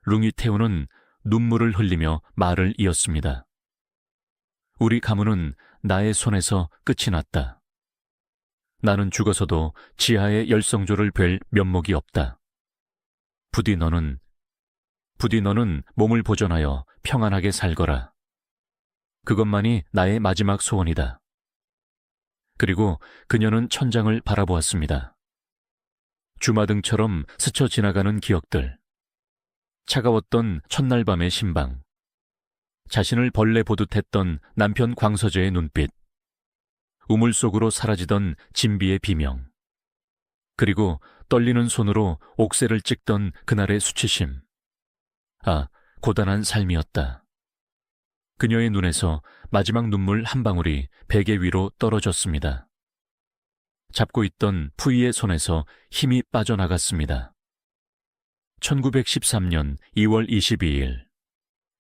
룽이태우는 눈물을 흘리며 말을 이었습니다. 우리 가문은 나의 손에서 끝이 났다. 나는 죽어서도 지하의 열성조를 뵐 면목이 없다. 부디 너는 몸을 보존하여 평안하게 살거라. 그것만이 나의 마지막 소원이다. 그리고 그녀는 천장을 바라보았습니다. 주마등처럼 스쳐 지나가는 기억들. 차가웠던 첫날 밤의 심방. 자신을 벌레 보듯 했던 남편 광서재의 눈빛. 우물 속으로 사라지던 진비의 비명, 그리고 떨리는 손으로 옥새를 찍던 그날의 수치심. 아, 고단한 삶이었다. 그녀의 눈에서 마지막 눈물 한 방울이 베개 위로 떨어졌습니다. 잡고 있던 푸이의 손에서 힘이 빠져나갔습니다. 1913년 2월 22일,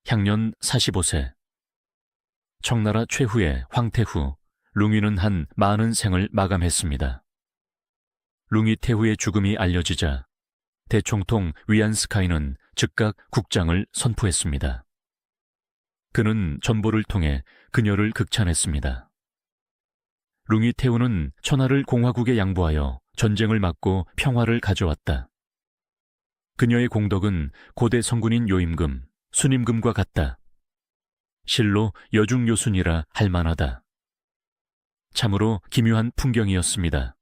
향년 45세. 청나라 최후의 황태후, 룽위는 한 많은 생을 마감했습니다. 룽위 태후의 죽음이 알려지자 대총통 위안스카이는 즉각 국장을 선포했습니다. 그는 전보를 통해 그녀를 극찬했습니다. 룽위 태후는 천하를 공화국에 양보하여 전쟁을 막고 평화를 가져왔다. 그녀의 공덕은 고대 성군인 요임금, 순임금과 같다. 실로 여중요순이라 할 만하다. 참으로 기묘한 풍경이었습니다.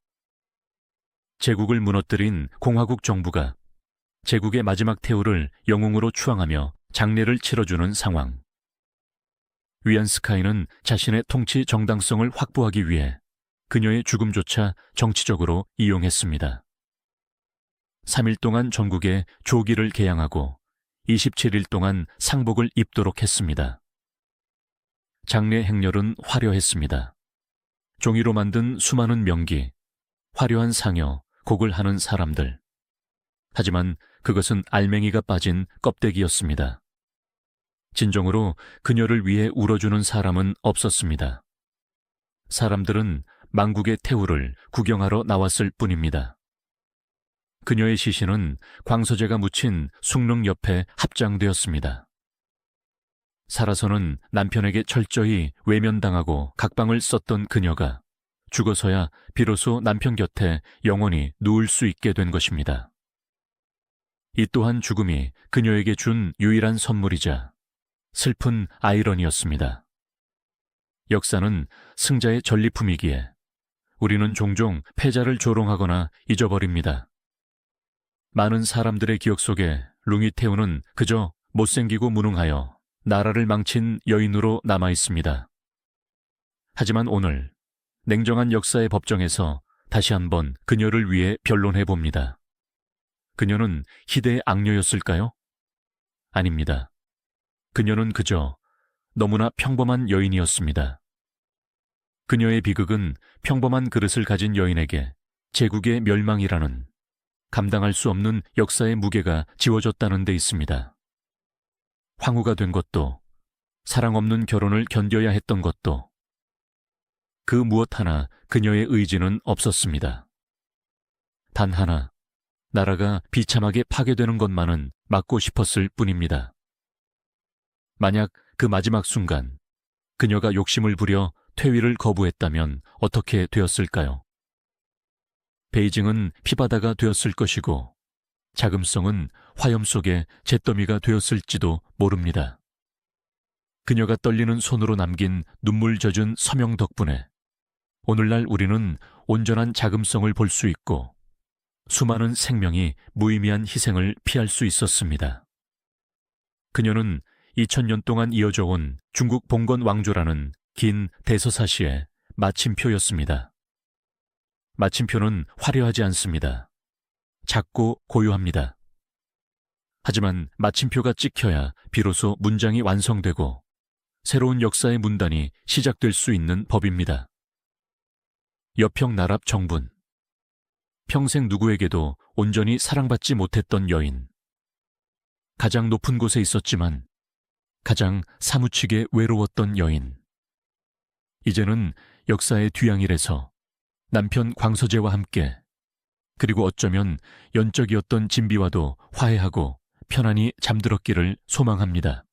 제국을 무너뜨린 공화국 정부가 제국의 마지막 태후를 영웅으로 추앙하며 장례를 치러주는 상황. 위안스카이는 자신의 통치 정당성을 확보하기 위해 그녀의 죽음조차 정치적으로 이용했습니다. 3일 동안 전국에 조기를 개양하고 27일 동안 상복을 입도록 했습니다. 장례 행렬은 화려했습니다. 종이로 만든 수많은 명기, 화려한 상여, 곡을 하는 사람들. 하지만 그것은 알맹이가 빠진 껍데기였습니다. 진정으로 그녀를 위해 울어주는 사람은 없었습니다. 사람들은 망국의 태후를 구경하러 나왔을 뿐입니다. 그녀의 시신은 광서제가 묻힌 숭릉 옆에 합장되었습니다. 살아서는 남편에게 철저히 외면당하고 각방을 썼던 그녀가 죽어서야 비로소 남편 곁에 영원히 누울 수 있게 된 것입니다. 이 또한 죽음이 그녀에게 준 유일한 선물이자 슬픈 아이러니였습니다. 역사는 승자의 전리품이기에 우리는 종종 패자를 조롱하거나 잊어버립니다. 많은 사람들의 기억 속에 룽위 태후는 그저 못생기고 무능하여 나라를 망친 여인으로 남아 있습니다. 하지만 오늘 냉정한 역사의 법정에서 다시 한번 그녀를 위해 변론해 봅니다. 그녀는 희대의 악녀였을까요? 아닙니다. 그녀는 그저 너무나 평범한 여인이었습니다. 그녀의 비극은 평범한 그릇을 가진 여인에게 제국의 멸망이라는 감당할 수 없는 역사의 무게가 지워졌다는 데 있습니다. 황후가 된 것도, 사랑 없는 결혼을 견뎌야 했던 것도, 그 무엇 하나 그녀의 의지는 없었습니다. 단 하나, 나라가 비참하게 파괴되는 것만은 막고 싶었을 뿐입니다. 만약 그 마지막 순간 그녀가 욕심을 부려 퇴위를 거부했다면 어떻게 되었을까요? 베이징은 피바다가 되었을 것이고 자금성은 화염 속의 잿더미가 되었을지도 모릅니다. 그녀가 떨리는 손으로 남긴 눈물 젖은 서명 덕분에 오늘날 우리는 온전한 자금성을 볼 수 있고 수많은 생명이 무의미한 희생을 피할 수 있었습니다. 그녀는 2000년 동안 이어져 온 중국 봉건 왕조라는 긴 대서사시의 마침표였습니다. 마침표는 화려하지 않습니다. 작고 고요합니다. 하지만 마침표가 찍혀야 비로소 문장이 완성되고 새로운 역사의 문단이 시작될 수 있는 법입니다. 여평나랍 정분. 평생 누구에게도 온전히 사랑받지 못했던 여인. 가장 높은 곳에 있었지만 가장 사무치게 외로웠던 여인. 이제는 역사의 뒤양일에서 남편 광서제와 함께 그리고 어쩌면 연적이었던 진비와도 화해하고 편안히 잠들었기를 소망합니다.